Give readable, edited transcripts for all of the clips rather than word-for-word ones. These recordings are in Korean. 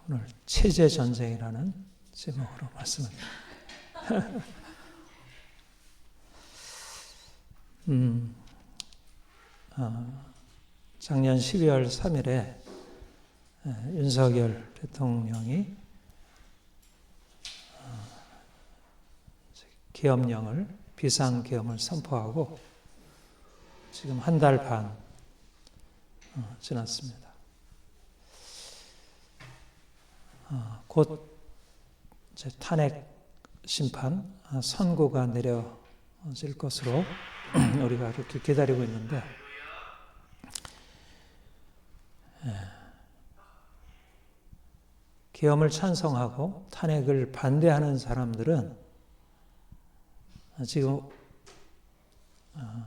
오늘 체제 전쟁이라는 제목으로 말씀을 작년 12월 3일에 윤석열 대통령이 계엄령을 비상계엄을 선포하고 지금 한 달 반 지났습니다. 곧 이제 탄핵 심판 선고가 내려질 것으로 우리가 이렇게 기다리고 있는데 계엄을 찬성하고 탄핵을 반대하는 사람들은 지금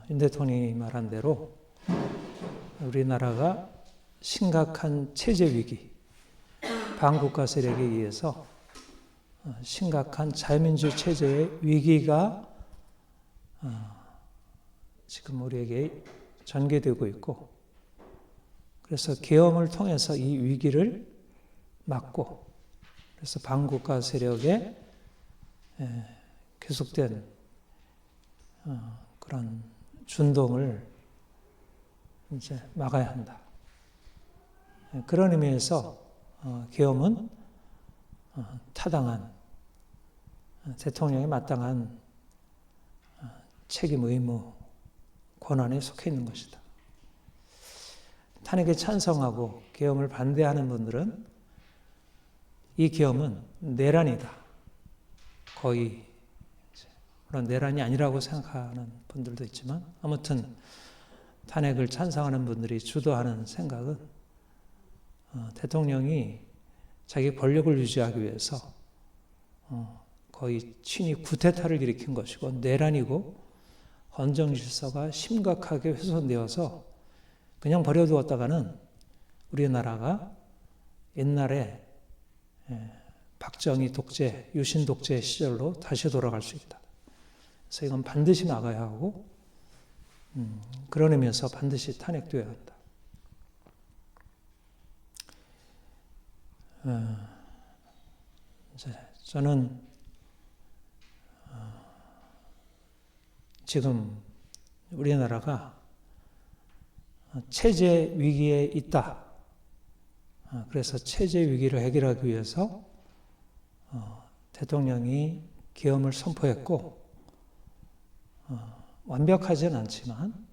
윤 대통령이 말한 대로 우리나라가 심각한 체제 위기, 반국가 세력에 의해서 심각한 자유민주 체제의 위기가 지금 우리에게 전개되고 있고, 그래서 계엄을 통해서 이 위기를 막고, 그래서 반국가 세력의 계속된 그런 준동을 이제 막아야 한다. 그런 의미에서 계엄은 타당한 대통령의 마땅한 책임, 의무, 권한에 속해 있는 것이다. 탄핵에 찬성하고 계엄을 반대하는 분들은 이 계엄은 내란이다. 거의 그런 내란이 아니라고 생각하는 분들도 있지만, 아무튼 탄핵을 찬성하는 분들이 주도하는 생각은 대통령이 자기 권력을 유지하기 위해서 거의 친히 쿠데타를 일으킨 것이고 내란이고, 헌정 질서가 심각하게 훼손되어서 그냥 버려두었다가는 우리나라가 옛날에 박정희 독재, 유신 독재 시절로 다시 돌아갈 수 있다. 그래서 이건 반드시 막아야 하고, 그런 의미에서 반드시 탄핵되어야 한다. 이제 저는 지금 우리나라가 체제 위기에 있다. 그래서 체제 위기를 해결하기 위해서 대통령이 계엄을 선포했고, 완벽하지는 않지만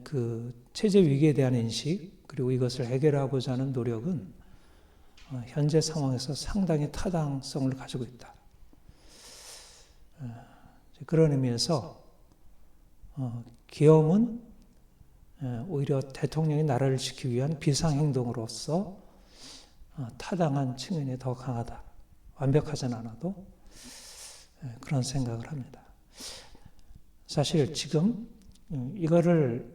그 체제 위기에 대한 인식, 그리고 이것을 해결하고자 하는 노력은 현재 상황에서 상당히 타당성을 가지고 있다. 그런 의미에서 계엄은 오히려 대통령이 나라를 지키기 위한 비상행동으로서 타당한 측면이 더 강하다. 완벽하진 않아도 그런 생각을 합니다. 사실 지금 이거를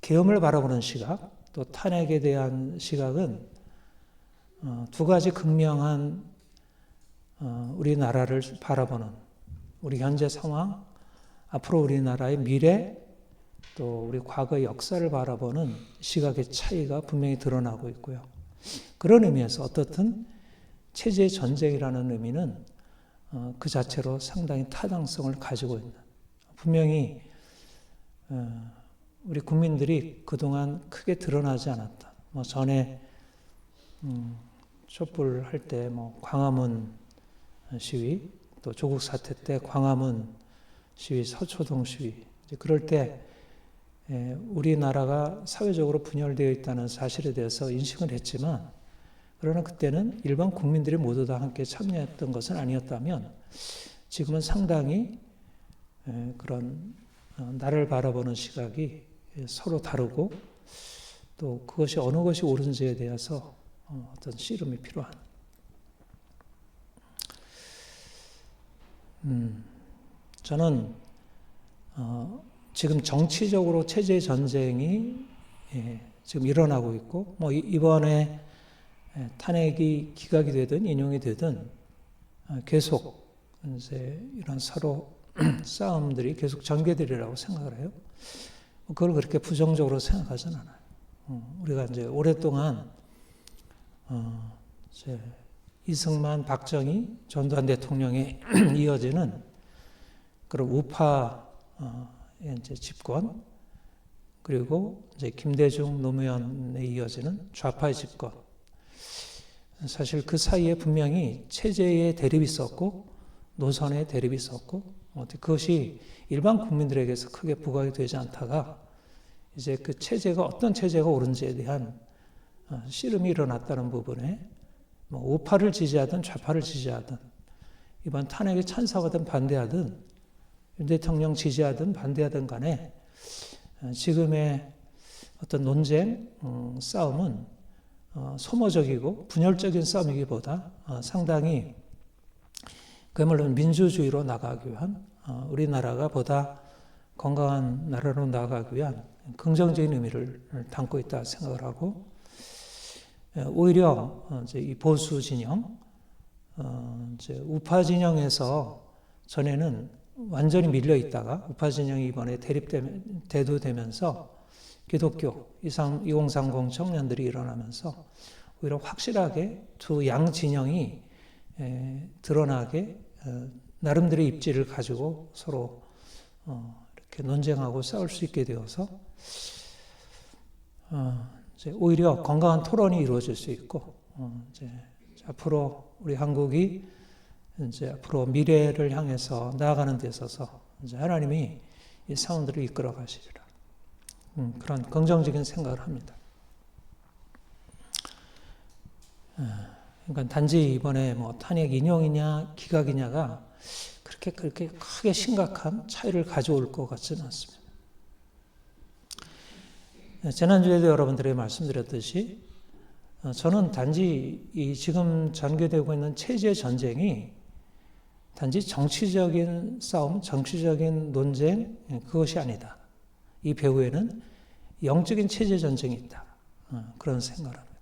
계엄을 바라보는 시각, 또 탄핵에 대한 시각은 두 가지 극명한 우리나라를 바라보는, 우리 현재 상황, 앞으로 우리나라의 미래, 또 우리 과거의 역사를 바라보는 시각의 차이가 분명히 드러나고 있고요. 그런 의미에서 어떻든 체제 전쟁이라는 의미는 그 자체로 상당히 타당성을 가지고 있는, 분명히 우리 국민들이 그동안 크게 드러나지 않았다. 전에 촛불 할 때 광화문 시위, 또 조국 사태 때 광화문 시위, 서초동 시위, 그럴 때 우리나라가 사회적으로 분열되어 있다는 사실에 대해서 인식을 했지만, 그러나 그때는 일반 국민들이 모두 다 함께 참여했던 것은 아니었다면, 지금은 상당히 그런 나를 바라보는 시각이 서로 다르고, 또 그것이 어느 것이 옳은지에 대해서 어떤 씨름이 필요한, 저는 지금 정치적으로 체제 전쟁이 지금 일어나고 있고, 이번에 탄핵이 기각이 되든 인용이 되든 계속 이제 이런 서로 싸움들이 계속 전개되리라고 생각을 해요. 그걸 그렇게 부정적으로 생각하진 않아요. 우리가 이제 오랫동안 이승만, 박정희, 전두환 대통령에 이어지는 그런 우파 이제 집권, 그리고 이제 김대중, 노무현에 이어지는 좌파의 집권. 사실 그 사이에 분명히 체제의 대립이 있었고 노선의 대립이 있었고 그것이 일반 국민들에게서 크게 부각이 되지 않다가 이제 그 체제가 어떤 체제가 옳은지에 대한 씨름이 일어났다는 부분에 우파를 지지하든 좌파를 지지하든 이번 탄핵에 찬성하든 반대하든 윤 대통령 지지하든 반대하든 간에 지금의 어떤 논쟁, 싸움은 소모적이고 분열적인 싸움이기보다 상당히 그야말로 민주주의로 나가기 위한 우리나라가 보다 건강한 나라로 나가기 위한 긍정적인 의미를 담고 있다 생각을 하고 오히려 이제 이 보수 진영, 이제 우파 진영에서 전에는 완전히 밀려 있다가 우파 진영이 이번에 대두되면서 기독교 2030 청년들이 일어나면서 오히려 확실하게 두 양 진영이 드러나게 나름대로의 입지를 가지고 서로 이렇게 논쟁하고 싸울 수 있게 되어서 이제 오히려 건강한 토론이 이루어질 수 있고 이제 앞으로 우리 한국이 이제 앞으로 미래를 향해서 나아가는 데 있어서 이제 하나님이 이 사원들을 이끌어 가시리라. 그런 긍정적인 생각을 합니다. 그러니까 단지 이번에 뭐 탄핵 인용이냐 기각이냐가 그렇게 크게 심각한 차이를 가져올 것 같지는 않습니다. 지난주에도 여러분들에게 말씀드렸듯이 저는 단지 이 지금 전개되고 있는 체제 전쟁이 단지 정치적인 싸움, 정치적인 논쟁 그것이 아니다. 이 배후에는 영적인 체제 전쟁이 있다. 그런 생각을 합니다.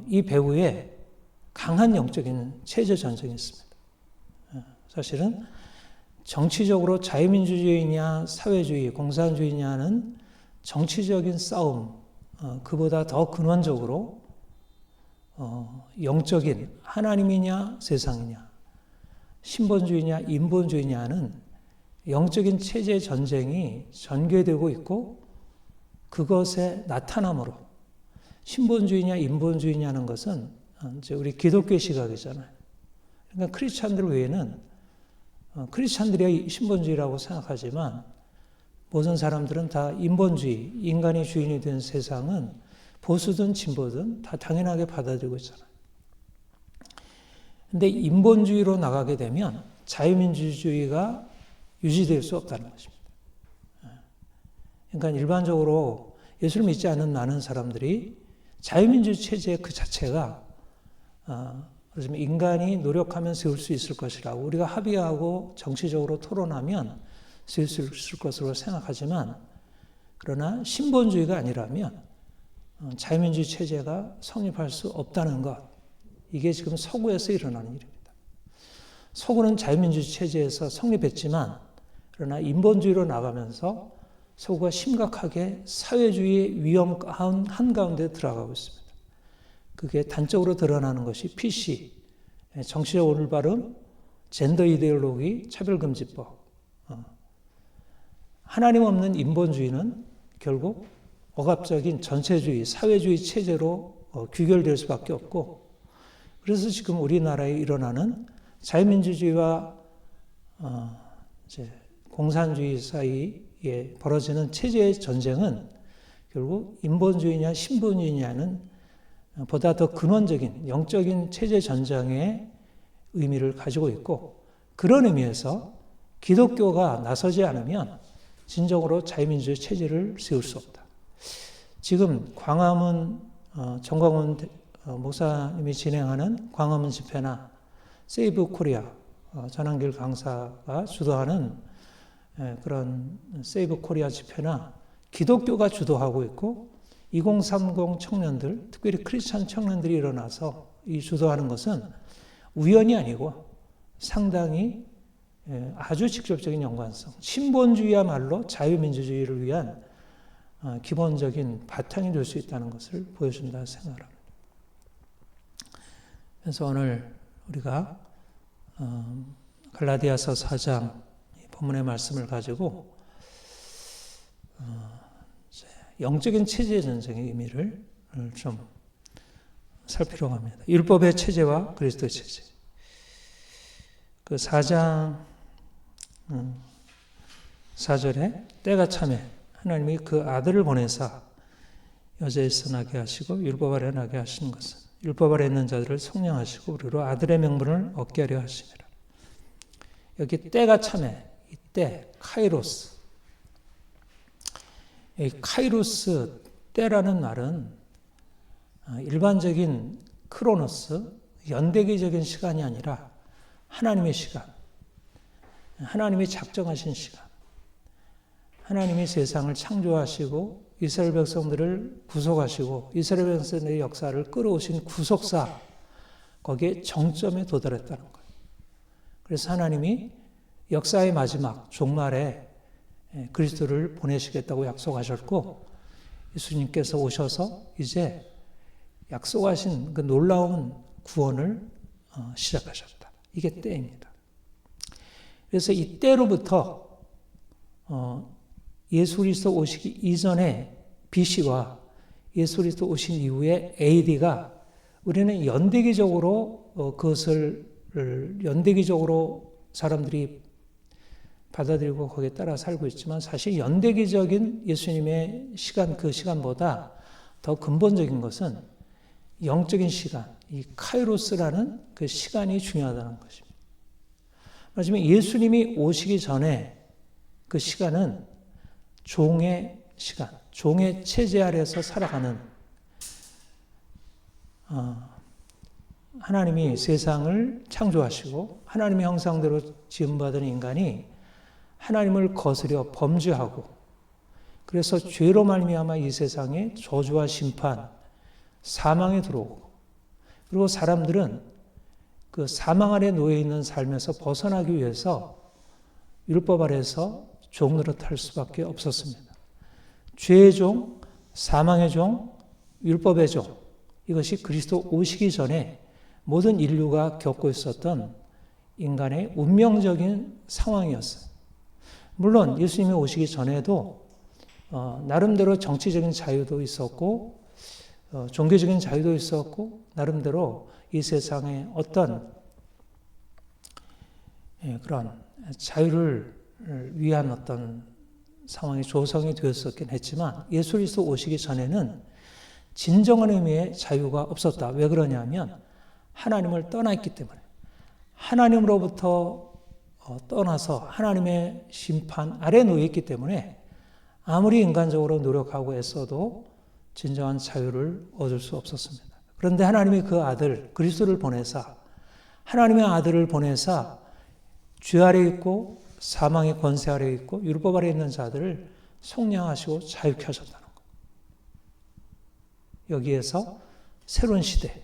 이 배후에 강한 영적인 체제 전쟁이 있습니다. 사실은 정치적으로 자유민주주의냐 사회주의, 공산주의냐는 정치적인 싸움, 그보다 더 근원적으로 영적인 하나님이냐 세상이냐, 신본주의냐 인본주의냐는 영적인 체제 전쟁이 전개되고 있고 그것의 나타남으로 신본주의냐 인본주의냐는 것은 이제 우리 기독교의 시각이잖아요. 그러니까 크리스찬들 외에는 크리스찬들이 신본주의라고 생각하지만 모든 사람들은 다 인본주의, 인간이 주인이 된 세상은 보수든 진보든 다 당연하게 받아들이고 있잖아요. 그런데 인본주의로 나가게 되면 자유민주주의가 유지될 수 없다는 것입니다. 그러니까 일반적으로 예수를 믿지 않는 많은 사람들이 자유민주주의 체제 그 자체가 인간이 노력하면 세울 수 있을 것이라고 우리가 합의하고 정치적으로 토론하면 세울 수 있을 것으로 생각하지만 그러나 신본주의가 아니라면 자유민주주의 체제가 성립할 수 없다는 것, 이게 지금 서구에서 일어나는 일입니다. 서구는 자유민주주의 체제에서 성립했지만 그러나 인본주의로 나가면서 서구가 심각하게 사회주의의 위험 한가운데 들어가고 있습니다. 그게 단적으로 드러나는 것이 PC, 정치적 올바름, 젠더 이데올로기, 차별금지법. 하나님 없는 인본주의는 결국 억압적인 전체주의, 사회주의 체제로 귀결될 수밖에 없고, 그래서 지금 우리나라에 일어나는 자유민주주의와 이제 공산주의 사이에 벌어지는 체제의 전쟁은 결국 인본주의냐 신본주의냐는 보다 더 근원적인 영적인 체제 전쟁의 의미를 가지고 있고, 그런 의미에서 기독교가 나서지 않으면 진정으로 자유민주주의 체제를 세울 수 없다. 지금 광화문 정광훈 목사님이 진행하는 광화문 집회나 세이브 코리아 전한길 강사가 주도하는 그런 세이브 코리아 집회나 기독교가 주도하고 있고 2030 청년들, 특별히 크리스찬 청년들이 일어나서 이 주도하는 것은 우연이 아니고 상당히 아주 직접적인 연관성, 신본주의야말로 자유민주주의를 위한 기본적인 바탕이 될 수 있다는 것을 보여준다 생각합니다. 그래서 오늘 우리가 갈라디아서 4장 본문의 말씀을 가지고 영적인 체제의 전쟁의 의미를 좀 살피려고 합니다. 율법의 체제와 그리스도의 체제. 그 4장 4절에 때가 차매 하나님이 그 아들을 보내사 여자에서 나게 하시고 율법 아래 나게 하시는 것은 율법 아래 있는 자들을 속량하시고 우리로 아들의 명분을 얻게 하려 하심이라. 여기 때가 차매, 이때 카이로스. 이 카이로스 때라는 말은 일반적인 크로노스, 연대기적인 시간이 아니라 하나님의 시간, 하나님이 작정하신 시간, 하나님이 세상을 창조하시고 이스라엘 백성들을 구속하시고 이스라엘 백성들의 역사를 끌어오신 구속사, 거기에 정점에 도달했다는 거예요. 그래서 하나님이 역사의 마지막 종말에 그리스도를 보내시겠다고 약속하셨고 예수님께서 오셔서 이제 약속하신 그 놀라운 구원을 시작하셨다. 이게 때입니다. 그래서 이 때로부터 예수 그리스도 오시기 이전에 BC와 예수 그리스도 오신 이후에 AD가 우리는 연대기적으로 그것을 연대기적으로 사람들이 받아들이고 거기에 따라 살고 있지만 사실 연대기적인 예수님의 시간 그 시간보다 더 근본적인 것은 영적인 시간, 이 카이로스라는 그 시간이 중요하다는 것입니다. 하지만 예수님이 오시기 전에 그 시간은 종의 시간, 종의 체제 아래서 살아가는 하나님이 세상을 창조하시고 하나님의 형상대로 지음받은 인간이 하나님을 거스려 범죄하고 그래서 죄로 말미암아 이 세상에 저주와 심판, 사망에 들어오고 그리고 사람들은 그 사망 아래 놓여 있는 삶에서 벗어나기 위해서 율법 아래서 종 노릇할 수밖에 없었습니다. 죄의 종, 사망의 종, 율법의 종 이것이 그리스도 오시기 전에 모든 인류가 겪고 있었던 인간의 운명적인 상황이었어요. 물론 예수님이 오시기 전에도 나름대로 정치적인 자유도 있었고 종교적인 자유도 있었고 나름대로 이 세상에 어떤 그런 자유를 위한 어떤 상황이 조성이 되었었긴 했지만 예수 그리스도 오시기 전에는 진정한 의미의 자유가 없었다. 왜 그러냐면 하나님을 떠났기 때문에 하나님으로부터 떠나서 하나님의 심판 아래 놓여 있기 때문에 아무리 인간적으로 노력하고 애써도 진정한 자유를 얻을 수 없었습니다. 그런데 하나님이 그 아들 그리스도를 보내사 하나님의 아들을 보내사 죄 아래 있고 사망의 권세 아래 있고 율법 아래 있는 자들을 속량하시고 자유케 하셨다는 것. 여기에서 새로운 시대,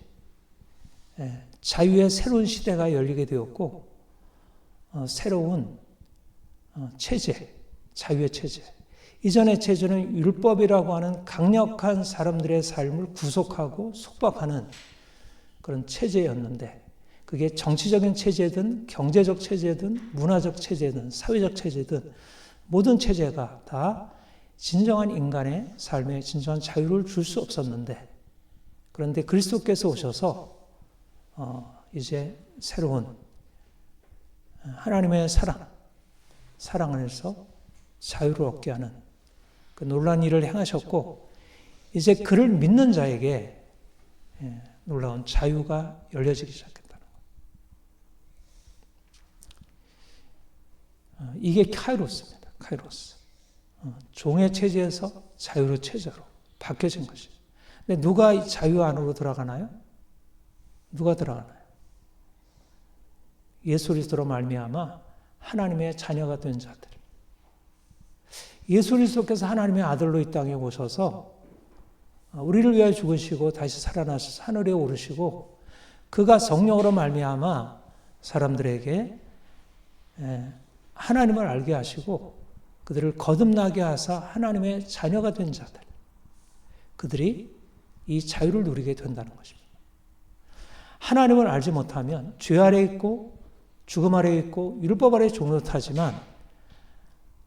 자유의 새로운 시대가 열리게 되었고 새로운 체제, 자유의 체제. 이전의 체제는 율법이라고 하는 강력한 사람들의 삶을 구속하고 속박하는 그런 체제였는데 그게 정치적인 체제든 경제적 체제든 문화적 체제든 사회적 체제든 모든 체제가 다 진정한 인간의 삶에 진정한 자유를 줄 수 없었는데 그런데 그리스도께서 오셔서 이제 새로운 하나님의 사랑 안에서 자유를 얻게 하는 그 놀라운 일을 행하셨고 이제 그를 믿는 자에게 놀라운 자유가 열려지기 시작했다는 것. 이게 카이로스입니다. 카이로스. 종의 체제에서 자유의 체제로 바뀌어진 것이죠. 근데 누가 자유 안으로 들어가나요? 누가 들어가나요? 예수 그리스도로 말미암아 하나님의 자녀가 된 자들. 예수 그리스도께서 하나님의 아들로 이 땅에 오셔서 우리를 위하여 죽으시고 다시 살아나셔서 하늘에 오르시고 그가 성령으로 말미암아 사람들에게 하나님을 알게 하시고 그들을 거듭나게 하사 하나님의 자녀가 된 자들. 그들이 이 자유를 누리게 된다는 것입니다. 하나님을 알지 못하면 죄 아래 있고 죽음 아래 있고 율법 아래 종노릇하지만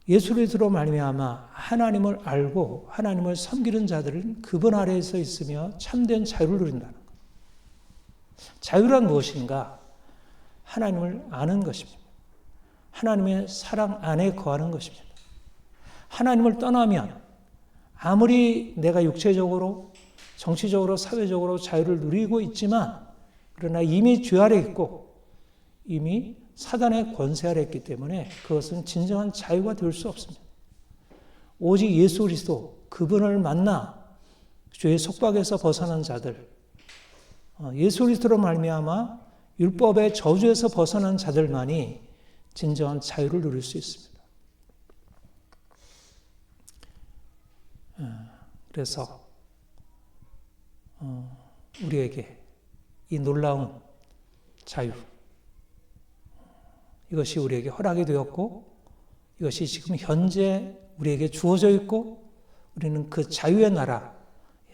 예수 그리스도로 말미암아 하나님을 알고 하나님을 섬기는 자들은 그분 아래에서 있으며 참된 자유를 누린다는 것. 자유란 무엇인가? 하나님을 아는 것입니다. 하나님의 사랑 안에 거하는 것입니다. 하나님을 떠나면 아무리 내가 육체적으로, 정치적으로, 사회적으로 자유를 누리고 있지만 그러나 이미 죄 아래 있고 이미 사단의 권세 아래 있기 때문에 그것은 진정한 자유가 될 수 없습니다. 오직 예수 그리스도 그분을 만나 죄의 속박에서 벗어난 자들, 예수 그리스도로 말미암아 율법의 저주에서 벗어난 자들만이 진정한 자유를 누릴 수 있습니다. 그래서 우리에게 이 놀라운 자유, 이것이 우리에게 허락이 되었고 이것이 지금 현재 우리에게 주어져 있고 우리는 그 자유의 나라에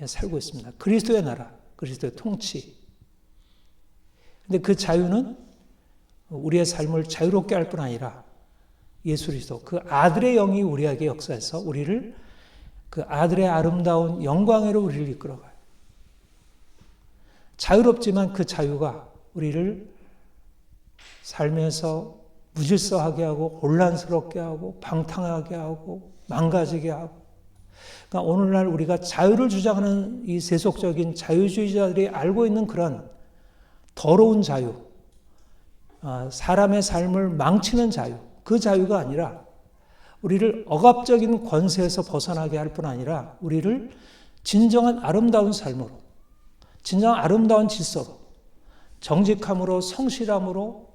살고 있습니다. 그리스도의 나라, 그리스도의 통치. 그런데 그 자유는 우리의 삶을 자유롭게 할 뿐 아니라 예수 그리스도, 그 아들의 영이 우리에게 역사해서 우리를 그 아들의 아름다운 영광으로 우리를 이끌어가요. 자유롭지만 그 자유가 우리를 삶에서 무질서하게 하고 혼란스럽게 하고 방탕하게 하고 망가지게 하고, 그러니까 오늘날 우리가 자유를 주장하는 이 세속적인 자유주의자들이 알고 있는 그런 더러운 자유, 사람의 삶을 망치는 자유, 그 자유가 아니라 우리를 억압적인 권세에서 벗어나게 할 뿐 아니라 우리를 진정한 아름다운 삶으로, 진정한 아름다운 질서로, 정직함으로, 성실함으로,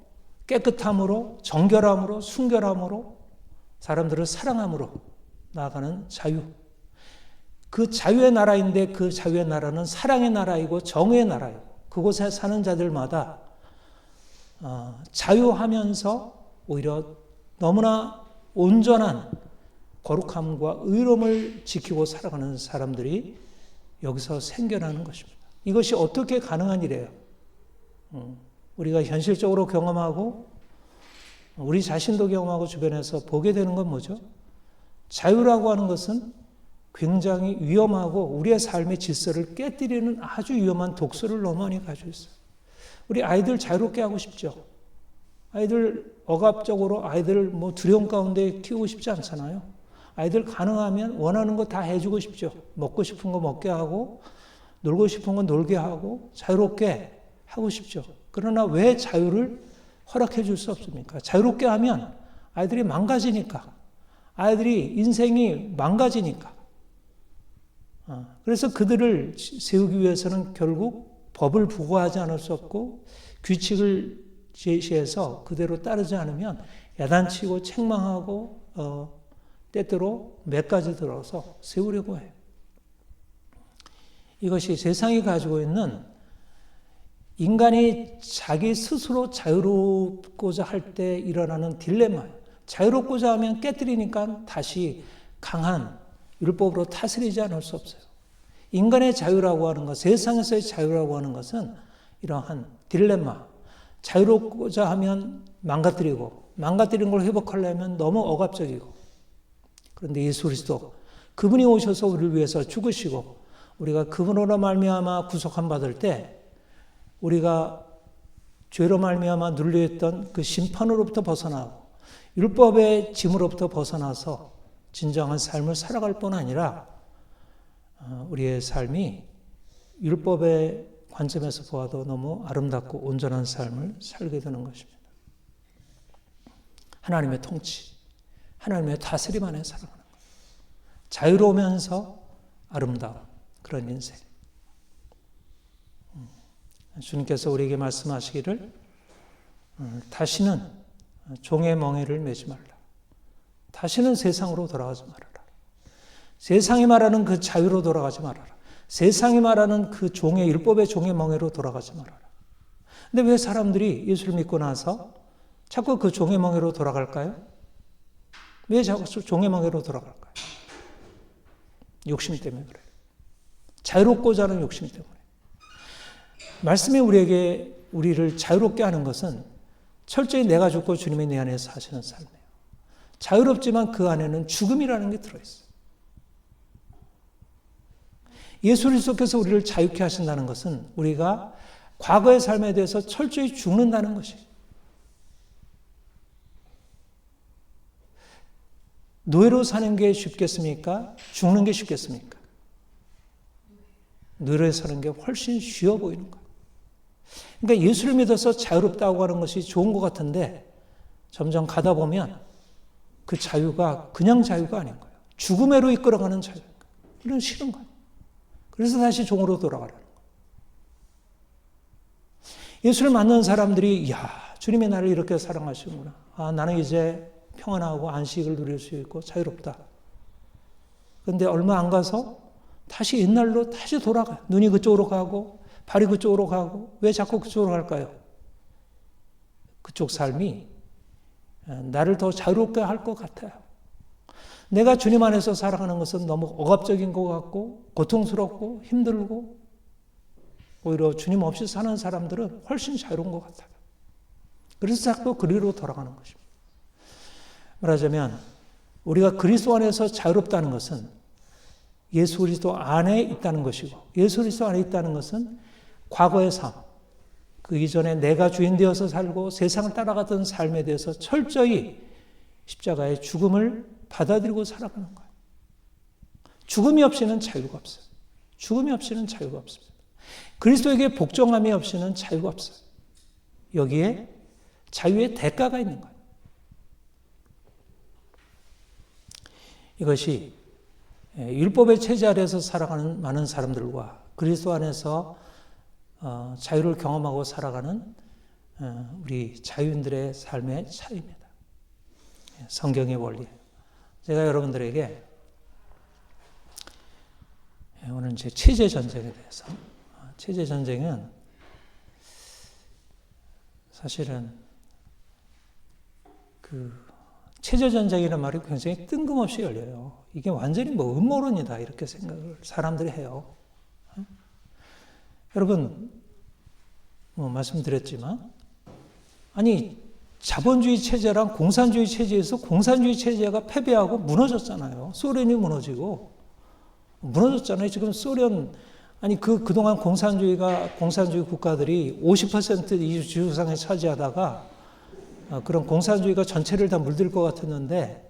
깨끗함으로, 정결함으로, 순결함으로, 사람들을 사랑함으로 나아가는 자유. 그 자유의 나라인데 그 자유의 나라는 사랑의 나라이고 정의의 나라이고 그곳에 사는 자들마다 자유하면서 오히려 너무나 온전한 거룩함과 의로움을 지키고 살아가는 사람들이 여기서 생겨나는 것입니다. 이것이 어떻게 가능한 일이에요? 우리가 현실적으로 경험하고 우리 자신도 경험하고 주변에서 보게 되는 건 뭐죠? 자유라고 하는 것은 굉장히 위험하고 우리의 삶의 질서를 깨뜨리는 아주 위험한 독소를 너무 많이 가지고 있어요. 우리 아이들 자유롭게 하고 싶죠. 아이들 억압적으로 아이들을 두려움 가운데 키우고 싶지 않잖아요. 아이들 가능하면 원하는 거 다 해주고 싶죠. 먹고 싶은 거 먹게 하고 놀고 싶은 거 놀게 하고 자유롭게 하고 싶죠. 그러나 왜 자유를 허락해 줄 수 없습니까? 자유롭게 하면 아이들이 망가지니까. 아이들이 인생이 망가지니까. 그래서 그들을 세우기 위해서는 결국 법을 부과하지 않을 수 없고 규칙을 제시해서 그대로 따르지 않으면 야단치고 책망하고 때때로 몇까지 들어서 세우려고 해요. 이것이 세상이 가지고 있는 인간이 자기 스스로 자유롭고자 할 때 일어나는 딜레마예요. 자유롭고자 하면 깨뜨리니까 다시 강한 율법으로 다스리지 않을 수 없어요. 인간의 자유라고 하는 것, 세상에서의 자유라고 하는 것은 이러한 딜레마, 자유롭고자 하면 망가뜨리고 망가뜨린 걸 회복하려면 너무 억압적이고, 그런데 예수 그리스도 그분이 오셔서 우리를 위해서 죽으시고 우리가 그분으로 말미암아 구속함 받을 때 우리가 죄로 말미암아 눌려있던 그 심판으로부터 벗어나고 율법의 짐으로부터 벗어나서 진정한 삶을 살아갈 뿐 아니라 우리의 삶이 율법의 관점에서 보아도 너무 아름답고 온전한 삶을 살게 되는 것입니다. 하나님의 통치, 하나님의 다스림 안에 살아가는 것. 자유로우면서 아름다운 그런 인생. 주님께서 우리에게 말씀하시기를 다시는 종의 멍에를 매지 말라. 다시는 세상으로 돌아가지 말아라. 세상이 말하는 그 자유로 돌아가지 말아라. 세상이 말하는 그 종의 율법의 종의 멍에로 돌아가지 말아라. 근데 왜 사람들이 예수를 믿고 나서 자꾸 그 종의 멍에로 돌아갈까요? 왜 자꾸 종의 멍에로 돌아갈까요? 욕심 때문에 그래요. 자유롭고자 하는 욕심 때문에. 말씀이 우리에게 우리를 자유롭게 하는 것은 철저히 내가 죽고 주님이 내 안에 사시는 삶이에요. 자유롭지만 그 안에는 죽음이라는 게 들어있어요. 예수 그리스도께서 우리를 자유케 하신다는 것은 우리가 과거의 삶에 대해서 철저히 죽는다는 것이에요. 노예로 사는 게 쉽겠습니까? 죽는 게 쉽겠습니까? 노예로 사는 게 훨씬 쉬워 보이는 거예요. 그러니까 예수를 믿어서 자유롭다고 하는 것이 좋은 것 같은데 점점 가다 보면 그 자유가 그냥 자유가 아닌 거예요. 죽음으로 이끌어가는 자유. 이건 싫은 거예요. 그래서 다시 종으로 돌아가라는 거예요. 예수를 만난 사람들이 주님이 나를 이렇게 사랑하시는구나. 나는 이제 평안하고 안식을 누릴 수 있고 자유롭다. 그런데 얼마 안 가서 다시 옛날로 다시 돌아가요. 눈이 그쪽으로 가고 발이 그쪽으로 가고 왜 자꾸 그쪽으로 갈까요? 그쪽 삶이 나를 더 자유롭게 할 것 같아요. 내가 주님 안에서 살아가는 것은 너무 억압적인 것 같고 고통스럽고 힘들고 오히려 주님 없이 사는 사람들은 훨씬 자유로운 것 같아요. 그래서 자꾸 그리로 돌아가는 것입니다. 말하자면 우리가 그리스도 안에서 자유롭다는 것은 예수 그리스도 안에 있다는 것이고 예수 그리스도 안에 있다는 것은 과거의 삶, 그 이전에 내가 주인 되어서 살고 세상을 따라가던 삶에 대해서 철저히 십자가의 죽음을 받아들이고 살아가는 거예요. 죽음이 없이는 자유가 없어요. 죽음이 없이는 자유가 없습니다. 그리스도에게 복종함이 없이는 자유가 없어요. 여기에 자유의 대가가 있는 거예요. 이것이 율법의 체제 아래에서 살아가는 많은 사람들과 그리스도 안에서 자유를 경험하고 살아가는 우리 자유인들의 삶의 차이입니다. 성경의 원리. 제가 여러분들에게 오늘 이제 체제 전쟁에 대해서, 체제 전쟁은 사실은 체제 전쟁이라는 말이 굉장히 뜬금없이 열려요. 이게 완전히 음모론이다 이렇게 생각을 사람들이 해요. 여러분 말씀드렸지만 아니 자본주의 체제랑 공산주의 체제에서 공산주의 체제가 패배하고 무너졌잖아요. 소련이 무너졌잖아요. 지금 소련 그동안 공산주의 국가들이 50% 이주 지구상에 차지하다가 그런 공산주의가 전체를 다 물들 것 같았는데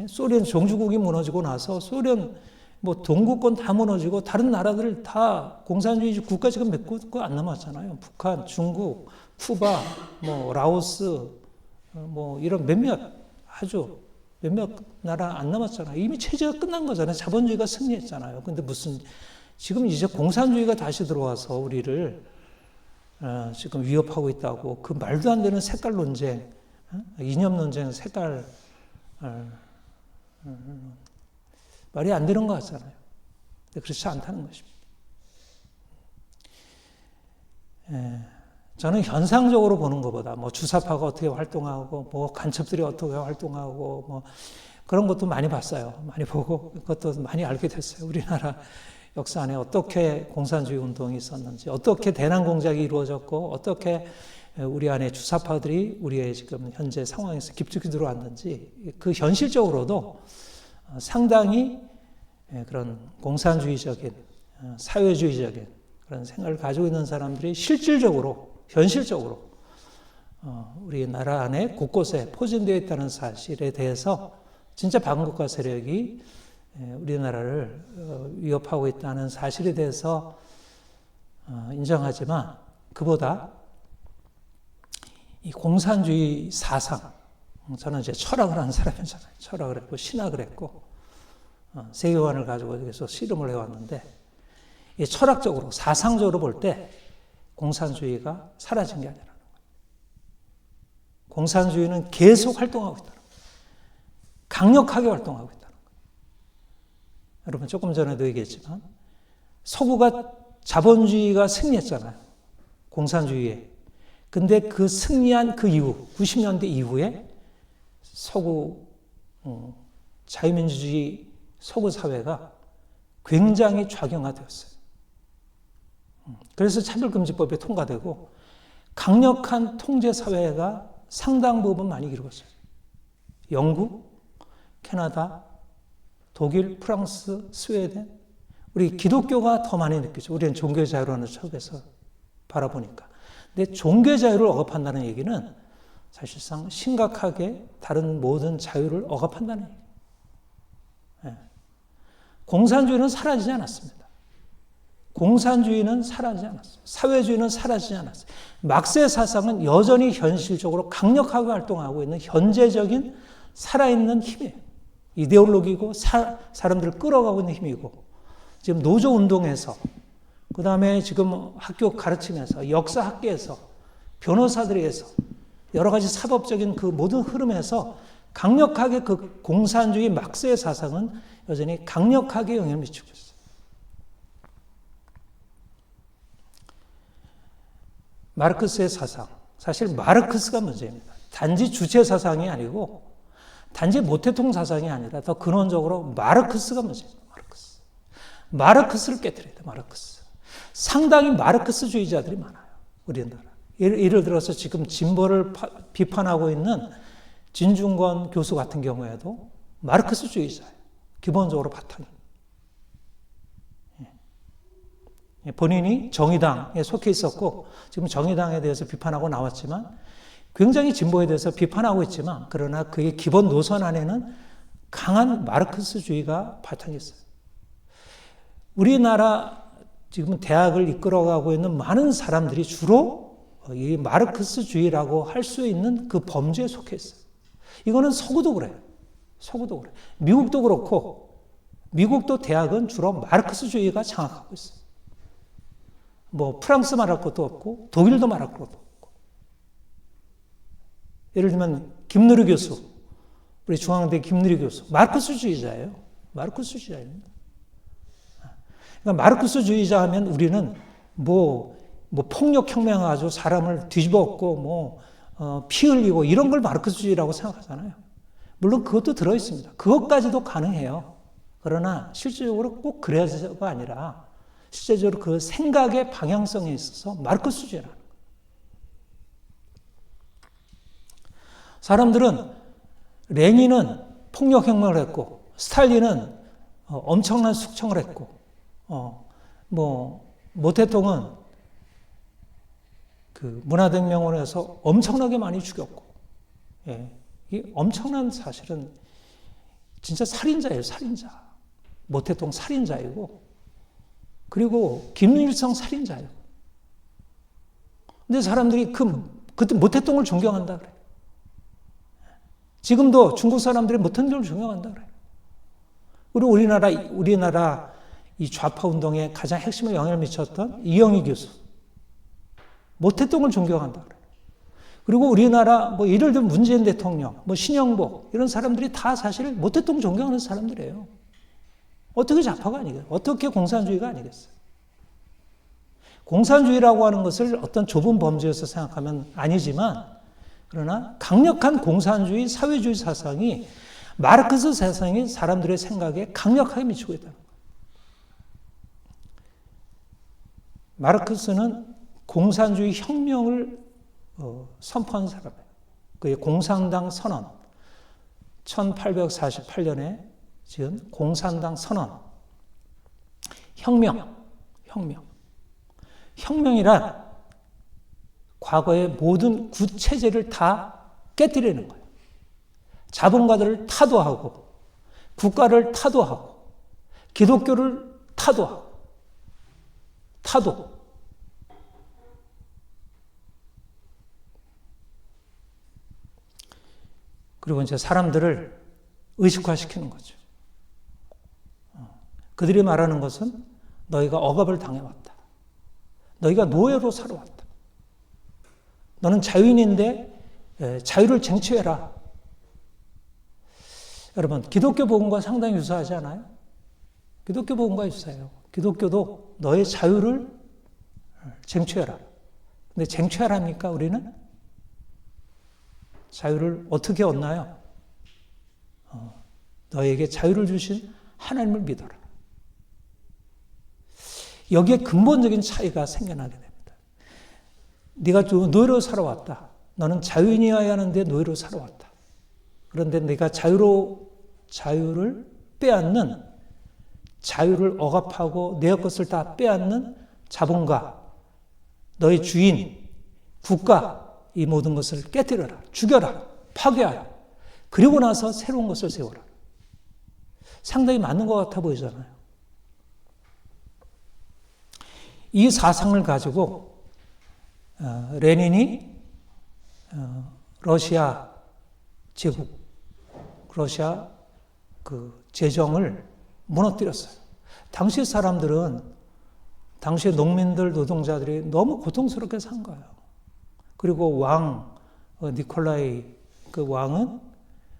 소련 종주국이 무너지고 나서 소련 동구권 다 무너지고 다른 나라들 다 공산주의 국가 지금 몇 개 안 남았잖아요. 북한, 중국, 쿠바, 라오스, 이런 몇몇 나라 안 남았잖아요. 이미 체제가 끝난 거잖아요. 자본주의가 승리했잖아요. 근데 지금 이제 공산주의가 다시 들어와서 우리를 지금 위협하고 있다고 그 말도 안 되는 색깔 논쟁, 이념 논쟁, 색깔 말이 안 되는 것 같잖아요. 근데 그렇지 않다는 것입니다. 저는 현상적으로 보는 것보다 주사파가 어떻게 활동하고 간첩들이 어떻게 활동하고 그런 것도 많이 봤어요. 많이 보고 그것도 많이 알게 됐어요. 우리나라 역사 안에 어떻게 공산주의 운동이 있었는지, 어떻게 대남 공작이 이루어졌고, 어떻게 우리 안에 주사파들이 우리의 지금 현재 상황에서 깊숙이 들어왔는지, 그 현실적으로도 상당히 그런 공산주의적인, 사회주의적인 그런 생각을 가지고 있는 사람들이 현실적으로 우리나라 안에 곳곳에 포진되어 있다는 사실에 대해서 진짜 반국가 세력이 우리나라를 위협하고 있다는 사실에 대해서 인정하지만 그보다 이 공산주의 사상, 저는 이제 철학을 하는 사람이잖아요. 철학을 했고 신학을 했고 세계관을 가지고 여기서 씨름을 해왔는데 이 철학적으로 사상적으로 볼 때 공산주의가 사라진 게 아니라는 거예요. 공산주의는 계속 활동하고 있다는 거예요. 강력하게 활동하고 있다는 거예요. 여러분 조금 전에도 얘기했지만 서구가 자본주의가 승리했잖아요. 공산주의에. 근데 그 승리한 그 이후 90년대 이후에 서구 자유민주주의 서구 사회가 굉장히 좌경화되었어요. 그래서 차별금지법이 통과되고 강력한 통제 사회가 상당 부분 많이 이루어졌어요. 영국, 캐나다, 독일, 프랑스, 스웨덴. 우리 기독교가 더 많이 느끼죠. 우리는 종교 자유라는 척에서 바라보니까. 근데 종교 자유를 억압한다는 얘기는 사실상 심각하게 다른 모든 자유를 억압한다는 얘기예요. 네. 공산주의는 사라지지 않았습니다. 공산주의는 사라지지 않았어요. 사회주의는 사라지지 않았어요. 막스의 사상은 여전히 현실적으로 강력하게 활동하고 있는 현재적인 살아있는 힘이에요. 이데올로기고 사람들을 끌어가고 있는 힘이고, 지금 노조운동에서, 그 다음에 지금 학교 가르침에서, 역사학계에서, 변호사들에서, 여러 가지 사법적인 그 모든 흐름에서 강력하게 그 공산주의 막스의 사상은 여전히 강력하게 영향을 미치고 있어요. 마르크스의 사상, 사실 마르크스가 문제입니다. 단지 주체 사상이 아니고 단지 모태통 사상이 아니라 더 근원적으로 마르크스가 문제입니다. 마르크스를 깨뜨려야 돼. 마르크스. 상당히 마르크스주의자들이 많아요. 우리나라. 예를 들어서 지금 진보를 비판하고 있는 진중권 교수 같은 경우에도 마르크스주의자예요. 기본적으로 바탕이. 본인이 정의당에 속해 있었고 지금 정의당에 대해서 비판하고 나왔지만 굉장히 진보에 대해서 비판하고 있지만 그러나 그의 기본 노선 안에는 강한 마르크스주의가 바탕이 있어요. 우리나라 지금 대학을 이끌어가고 있는 많은 사람들이 주로 이 마르크스주의라고 할 수 있는 그 범주에 속해 있어요. 이거는 서구도 그래요. 서구도 그래요. 미국도 그렇고 미국도 대학은 주로 마르크스주의가 장악하고 있어요. 뭐 프랑스 말할 것도 없고 독일도 말할 것도 없고. 예를 들면 김누리 교수, 우리 중앙대 김누리 교수, 마르크스주의자예요. 마르크스주의자입니다. 그러니까 마르크스주의자 하면 우리는 폭력혁명 아주 사람을 뒤집어 엎고 피 흘리고 이런 걸 마르크스주의라고 생각하잖아요. 물론 그것도 들어있습니다. 그것까지도 가능해요. 그러나 실질적으로 꼭 그래야지가 아니라 실제적으로 그 생각의 방향성에 있어서 마르크스주의라는 거예요. 사람들은 레닌은 폭력혁명을 했고 스탈린은 엄청난 숙청을 했고 모태통은 그 문화대혁명원에서 엄청나게 많이 죽였고, 예, 이 엄청난 사실은 진짜 살인자예요, 살인자. 모태통 살인자이고, 그리고 김일성 살인자예요. 근데 사람들이 그때 모태통을 존경한다 그래요. 지금도 중국 사람들이 모태통을 존경한다 그래요. 그리고 우리나라 이 좌파 운동에 가장 핵심에 영향을 미쳤던 이영희 교수. 모태통을 존경한다 그래요. 그리고 우리나라 예를 들면 문재인 대통령, 신영복 이런 사람들이 다 사실 모태통 존경하는 사람들이에요. 어떻게 좌파가 아니겠어요? 어떻게 공산주의가 아니겠어요? 공산주의라고 하는 것을 어떤 좁은 범주에서 생각하면 아니지만 그러나 강력한 공산주의, 사회주의 사상이 마르크스 사상이 사람들의 생각에 강력하게 미치고 있다는 거예요. 마르크스는 공산주의 혁명을 선포한 사람이에요. 그의 공산당 선언, 1848년에 지은 공산당 선언, 혁명이란 과거의 모든 구체제를 다 깨뜨리는 거예요. 자본가들을 타도하고, 국가를 타도하고, 기독교를 타도하고, 타도. 그리고 이제 사람들을 의식화시키는 거죠. 그들이 말하는 것은 너희가 억압을 당해왔다. 너희가 노예로 살아왔다. 너는 자유인인데 자유를 쟁취해라. 여러분, 기독교 복음과 상당히 유사하지 않아요? 기독교 복음과 유사해요. 기독교도 너의 자유를 쟁취해라. 근데 쟁취하랍니까, 우리는? 자유를 어떻게 얻나요? 너에게 자유를 주신 하나님을 믿어라. 여기에 근본적인 차이가 생겨나게 됩니다. 네가 노예로 살아왔다. 너는 자유인이어야 하는데 노예로 살아왔다. 그런데 네가 자유를 빼앗는, 자유를 억압하고 내 것을 다 빼앗는 자본가, 너의 주인, 국가, 이 모든 것을 깨뜨려라, 죽여라, 파괴하라. 그리고 나서 새로운 것을 세워라. 상당히 맞는 것 같아 보이잖아요. 이 사상을 가지고 레닌이 러시아 제국, 러시아 그 제정을 무너뜨렸어요. 당시 사람들은, 당시 농민들, 노동자들이 너무 고통스럽게 산 거예요. 그리고 왕 니콜라이 그 왕은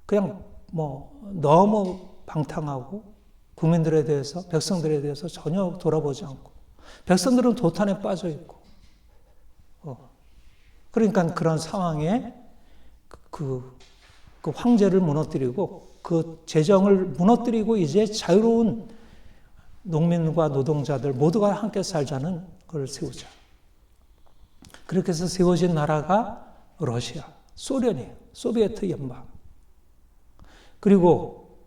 그냥 너무 방탕하고 국민들에 대해서, 백성들에 대해서 전혀 돌아보지 않고, 백성들은 도탄에 빠져 있고, 그러니까 그런 상황에 그 황제를 무너뜨리고 그 제정을 무너뜨리고 이제 자유로운 농민과 노동자들 모두가 함께 살자는 걸 세우자. 그렇게 해서 세워진 나라가 러시아, 소련이에요. 소비에트 연방. 그리고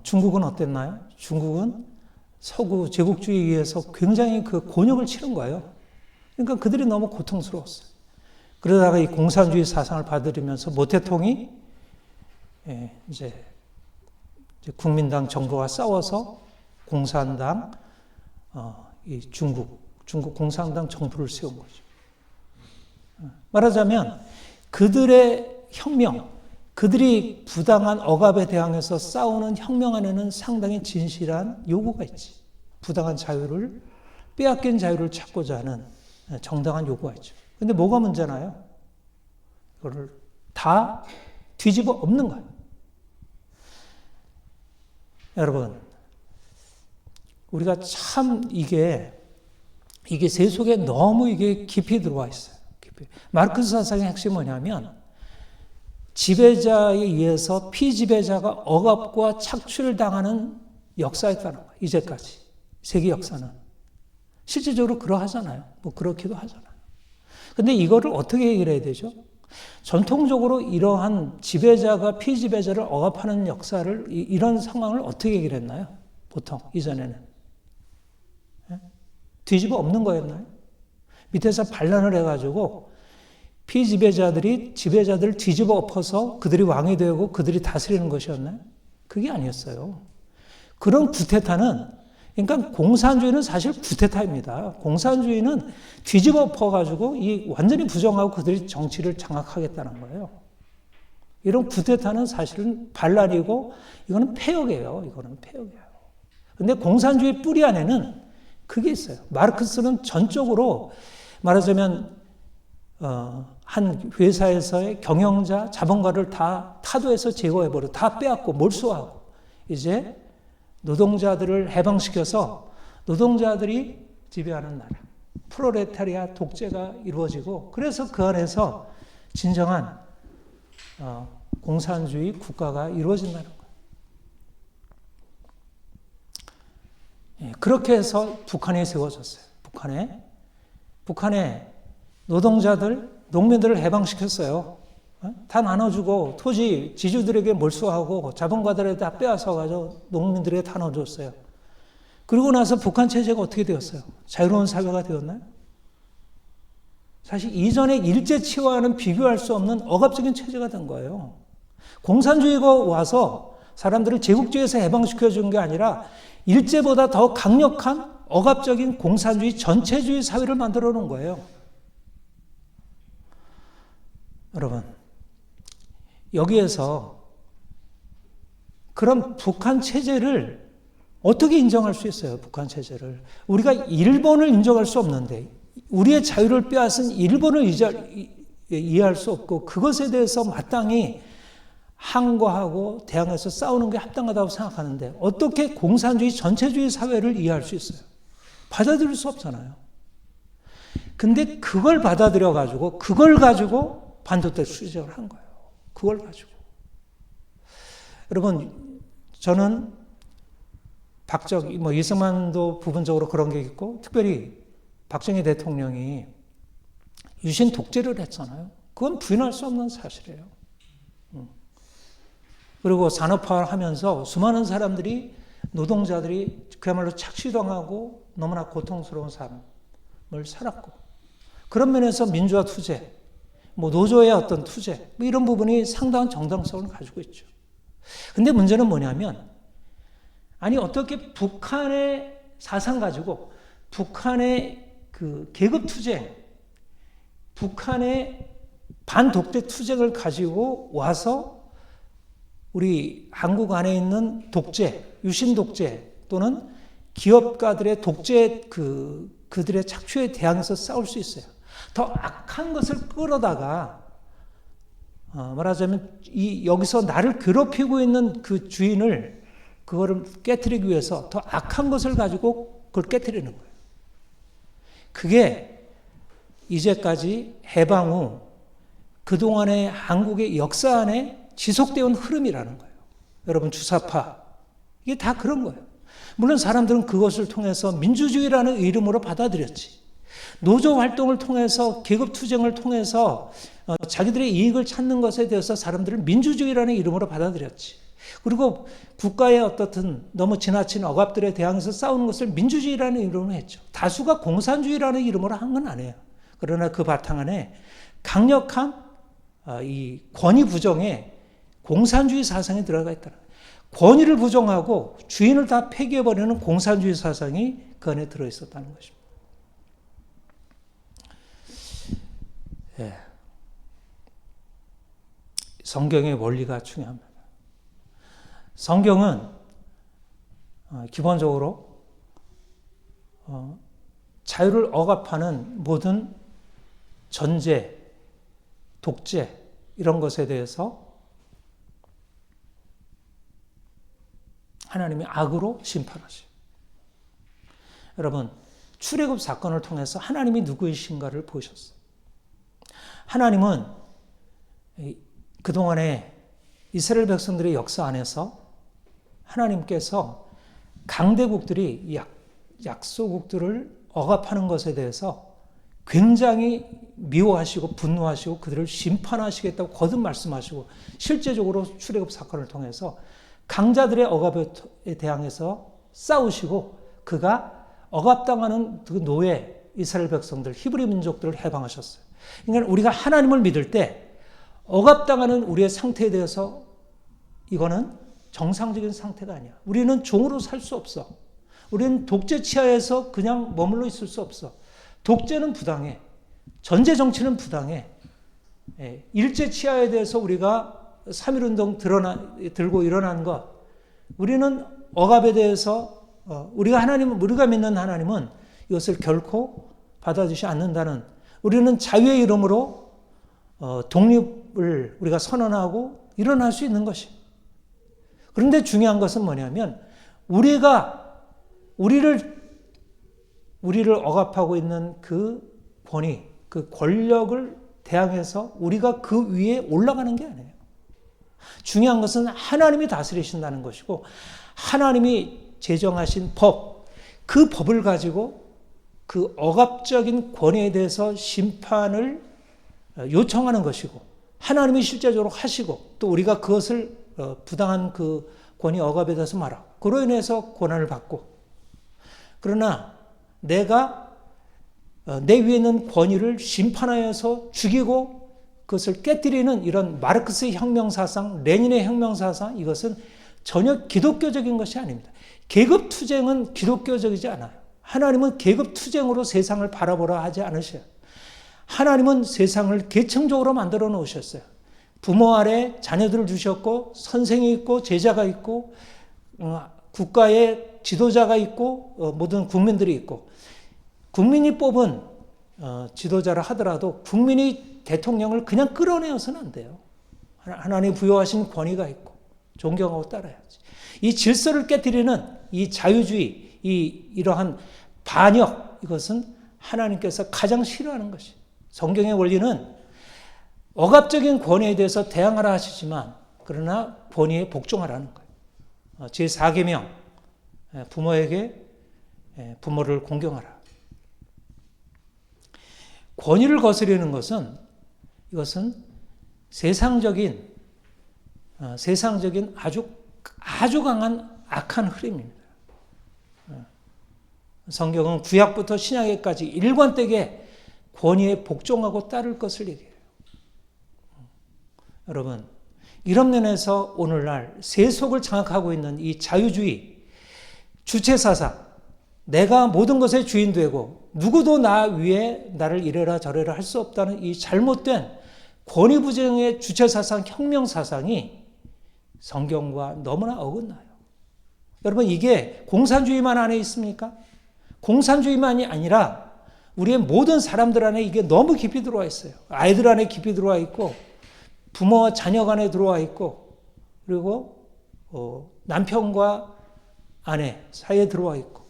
중국은 어땠나요? 중국은 서구 제국주의에 의해서 굉장히 그 곤욕을 치른 거예요. 그러니까 그들이 너무 고통스러웠어요. 그러다가 이 공산주의 사상을 받아들이면서 모태통이 이제 국민당 정부와 싸워서 공산당, 이 중국 공산당 정부를 세운 거죠. 말하자면 그들의 혁명, 그들이 부당한 억압에 대항해서 싸우는 혁명 안에는 상당히 진실한 요구가 있지. 부당한 자유를, 빼앗긴 자유를 찾고자 하는 정당한 요구가 있죠. 근데 뭐가 문제나요? 이거를 다 뒤집어 엎는 거예요. 여러분, 우리가 참 이게 세 속에 너무 이게 깊이 들어와 있어요. 깊이. 마르크스 사상의 핵심이 뭐냐면, 지배자에 의해서 피지배자가 억압과 착취를 당하는 역사였다는 거예요. 이제까지. 세계 역사는. 실질적으로 그러하잖아요. 그렇기도 하잖아요. 근데 이거를 어떻게 해결해야 되죠? 전통적으로 이러한 지배자가 피지배자를 억압하는 역사를, 이런 상황을 어떻게 해결했나요? 보통, 이전에는. 뒤집어 엎는 거였나요? 밑에서 반란을 해가지고 피지배자들이 지배자들을 뒤집어 엎어서 그들이 왕이 되고 그들이 다스리는 것이었나요? 그게 아니었어요. 그런 쿠데타는, 그러니까 공산주의는 사실 쿠데타입니다. 공산주의는 뒤집어 엎어가지고 완전히 부정하고 그들이 정치를 장악하겠다는 거예요. 이런 쿠데타는 사실은 반란이고 이거는 폐역이에요. 이거는 폐역이에요. 근데 공산주의 뿌리 안에는 그게 있어요. 마르크스는 전적으로 말하자면 한 회사에서의 경영자, 자본가를 다 타도에서 제거해버려, 다 빼앗고 몰수하고 이제 노동자들을 해방시켜서 노동자들이 지배하는 나라, 프롤레타리아 독재가 이루어지고, 그래서 그 안에서 진정한 공산주의 국가가 이루어진다는 거예요. 그렇게 해서 북한이 세워졌어요. 북한에 노동자들, 농민들을 해방시켰어요. 다 나눠주고 토지 지주들에게 몰수하고 자본가들에게 다 빼앗아가지고 농민들에게 다 나눠줬어요. 그리고 나서 북한 체제가 어떻게 되었어요? 자유로운 사회가 되었나요? 사실 이전의 일제치와는 비교할 수 없는 억압적인 체제가 된 거예요. 공산주의가 와서 사람들을 제국주의에서 해방시켜준 게 아니라 일제보다 더 강력한 억압적인 공산주의 전체주의 사회를 만들어 놓은 거예요. 여러분, 여기에서 그런 북한 체제를 어떻게 인정할 수 있어요? 북한 체제를. 우리가 일본을 인정할 수 없는데, 우리의 자유를 빼앗은 일본을 이해할 수 없고, 그것에 대해서 마땅히 항거하고 대항해서 싸우는 게 합당하다고 생각하는데, 어떻게 공산주의 전체주의 사회를 이해할 수 있어요? 받아들일 수 없잖아요. 근데 그걸 받아들여가지고, 그걸 가지고 반도체 수집을 한 거예요. 그걸 가지고. 여러분, 저는 이승만도 부분적으로 그런 게 있고, 특별히 박정희 대통령이 유신 독재를 했잖아요. 그건 부인할 수 없는 사실이에요. 그리고 산업화하면서 수많은 사람들이, 노동자들이 그야말로 착취당하고 너무나 고통스러운 삶을 살았고, 그런 면에서 민주화 투쟁, 노조의 어떤 투쟁, 이런 부분이 상당한 정당성을 가지고 있죠. 근데 문제는 뭐냐면, 아니 어떻게 북한의 사상 가지고 북한의 그 계급 투쟁, 북한의 반독재 투쟁을 가지고 와서 우리 한국 안에 있는 독재, 유신 독재 또는 기업가들의 독재 그들의 착취에 대항해서 싸울 수 있어요. 더 악한 것을 끌어다가 말하자면 여기서 나를 괴롭히고 있는 그 주인을 그거를 깨트리기 위해서 더 악한 것을 가지고 그걸 깨트리는 거예요. 그게 이제까지 해방 후 그동안의 한국의 역사 안에 지속되어 온 흐름이라는 거예요. 여러분, 주사파, 이게 다 그런 거예요. 물론 사람들은 그것을 통해서 민주주의라는 이름으로 받아들였지. 노조 활동을 통해서, 계급투쟁을 통해서 자기들의 이익을 찾는 것에 대해서 사람들은 민주주의라는 이름으로 받아들였지. 그리고 국가의 어떻든 너무 지나친 억압들에 대항해서 싸우는 것을 민주주의라는 이름으로 했죠. 다수가 공산주의라는 이름으로 한 건 아니에요. 그러나 그 바탕 안에 강력한 이 권위 부정에 공산주의 사상이 들어가 있다는 거예요. 권위를 부정하고 주인을 다 폐기해버리는 공산주의 사상이 그 안에 들어있었다는 것입니다. 예. 성경의 원리가 중요합니다. 성경은 기본적으로 자유를 억압하는 모든 전제, 독재 이런 것에 대해서 하나님이 악으로 심판하시죠. 여러분, 출애굽 사건을 통해서 하나님이 누구이신가를 보셨어요. 하나님은 그동안의 이스라엘 백성들의 역사 안에서 하나님께서 강대국들이 약소국들을 억압하는 것에 대해서 굉장히 미워하시고 분노하시고 그들을 심판하시겠다고 거듭 말씀하시고, 실제적으로 출애굽 사건을 통해서 강자들의 억압에 대항해서 싸우시고 그가 억압당하는 그 노예 이스라엘 백성들, 히브리 민족들을 해방하셨어요. 그러니까 우리가 하나님을 믿을 때 억압당하는 우리의 상태에 대해서 이거는 정상적인 상태가 아니야. 우리는 종으로 살 수 없어. 우리는 독재 치하에서 그냥 머물러 있을 수 없어. 독재는 부당해. 전제 정치는 부당해. 일제 치하에 대해서 우리가 3.1운동 들고 일어난 것, 우리는 억압에 대해서 우리가 믿는 하나님은 이것을 결코 받아주지 않는다는, 우리는 자유의 이름으로 독립을 우리가 선언하고 일어날 수 있는 것이. 그런데 중요한 것은 뭐냐면 우리를 억압하고 있는 그 권위, 그 권력을 대항해서 우리가 그 위에 올라가는 게 아니에요. 중요한 것은 하나님이 다스리신다는 것이고, 하나님이 제정하신 법, 그 법을 가지고 그 억압적인 권위에 대해서 심판을 요청하는 것이고, 하나님이 실제적으로 하시고, 또 우리가 그것을 부당한 그 권위 억압에 대해서 말하고, 그로 인해서 고난을 받고, 그러나 내가 내 위에 있는 권위를 심판하여서 죽이고 그것을 깨뜨리는 이런 마르크스의 혁명사상, 레닌의 혁명사상, 이것은 전혀 기독교적인 것이 아닙니다. 계급투쟁은 기독교적이지 않아요. 하나님은 계급투쟁으로 세상을 바라보라 하지 않으셔요. 하나님은 세상을 계층적으로 만들어 놓으셨어요. 부모 아래 자녀들을 주셨고, 선생이 있고 제자가 있고, 국가의 지도자가 있고, 모든 국민들이 있고, 국민이 뽑은 지도자를 하더라도 국민이 대통령을 그냥 끌어내어서는 안 돼요. 하나님 부여하신 권위가 있고 존경하고 따라야지. 이 질서를 깨뜨리는 이 자유주의, 이러한 반역, 이것은 하나님께서 가장 싫어하는 것이. 성경의 원리는 억압적인 권위에 대해서 대항하라 하시지만, 그러나 권위에 복종하라는 거예요. 제4계명, 부모에게 부모를 공경하라. 권위를 거스르는 것은 이것은 세상적인 아주 강한 악한 흐름입니다. 성경은 구약부터 신약에까지 일관되게 권위에 복종하고 따를 것을 얘기해요. 여러분, 이런 면에서 오늘날 세속을 장악하고 있는 이 자유주의, 주체사상, 내가 모든 것의 주인 되고 누구도 나 위에 나를 이래라 저래라 할 수 없다는 이 잘못된 권위부정의 주체사상, 혁명사상이 성경과 너무나 어긋나요. 여러분, 이게 공산주의만 안에 있습니까? 공산주의만이 아니라 우리의 모든 사람들 안에 이게 너무 깊이 들어와 있어요. 아이들 안에 깊이 들어와 있고, 부모와 자녀 간에 들어와 있고, 그리고 남편과 아내 사이에 들어와 있고,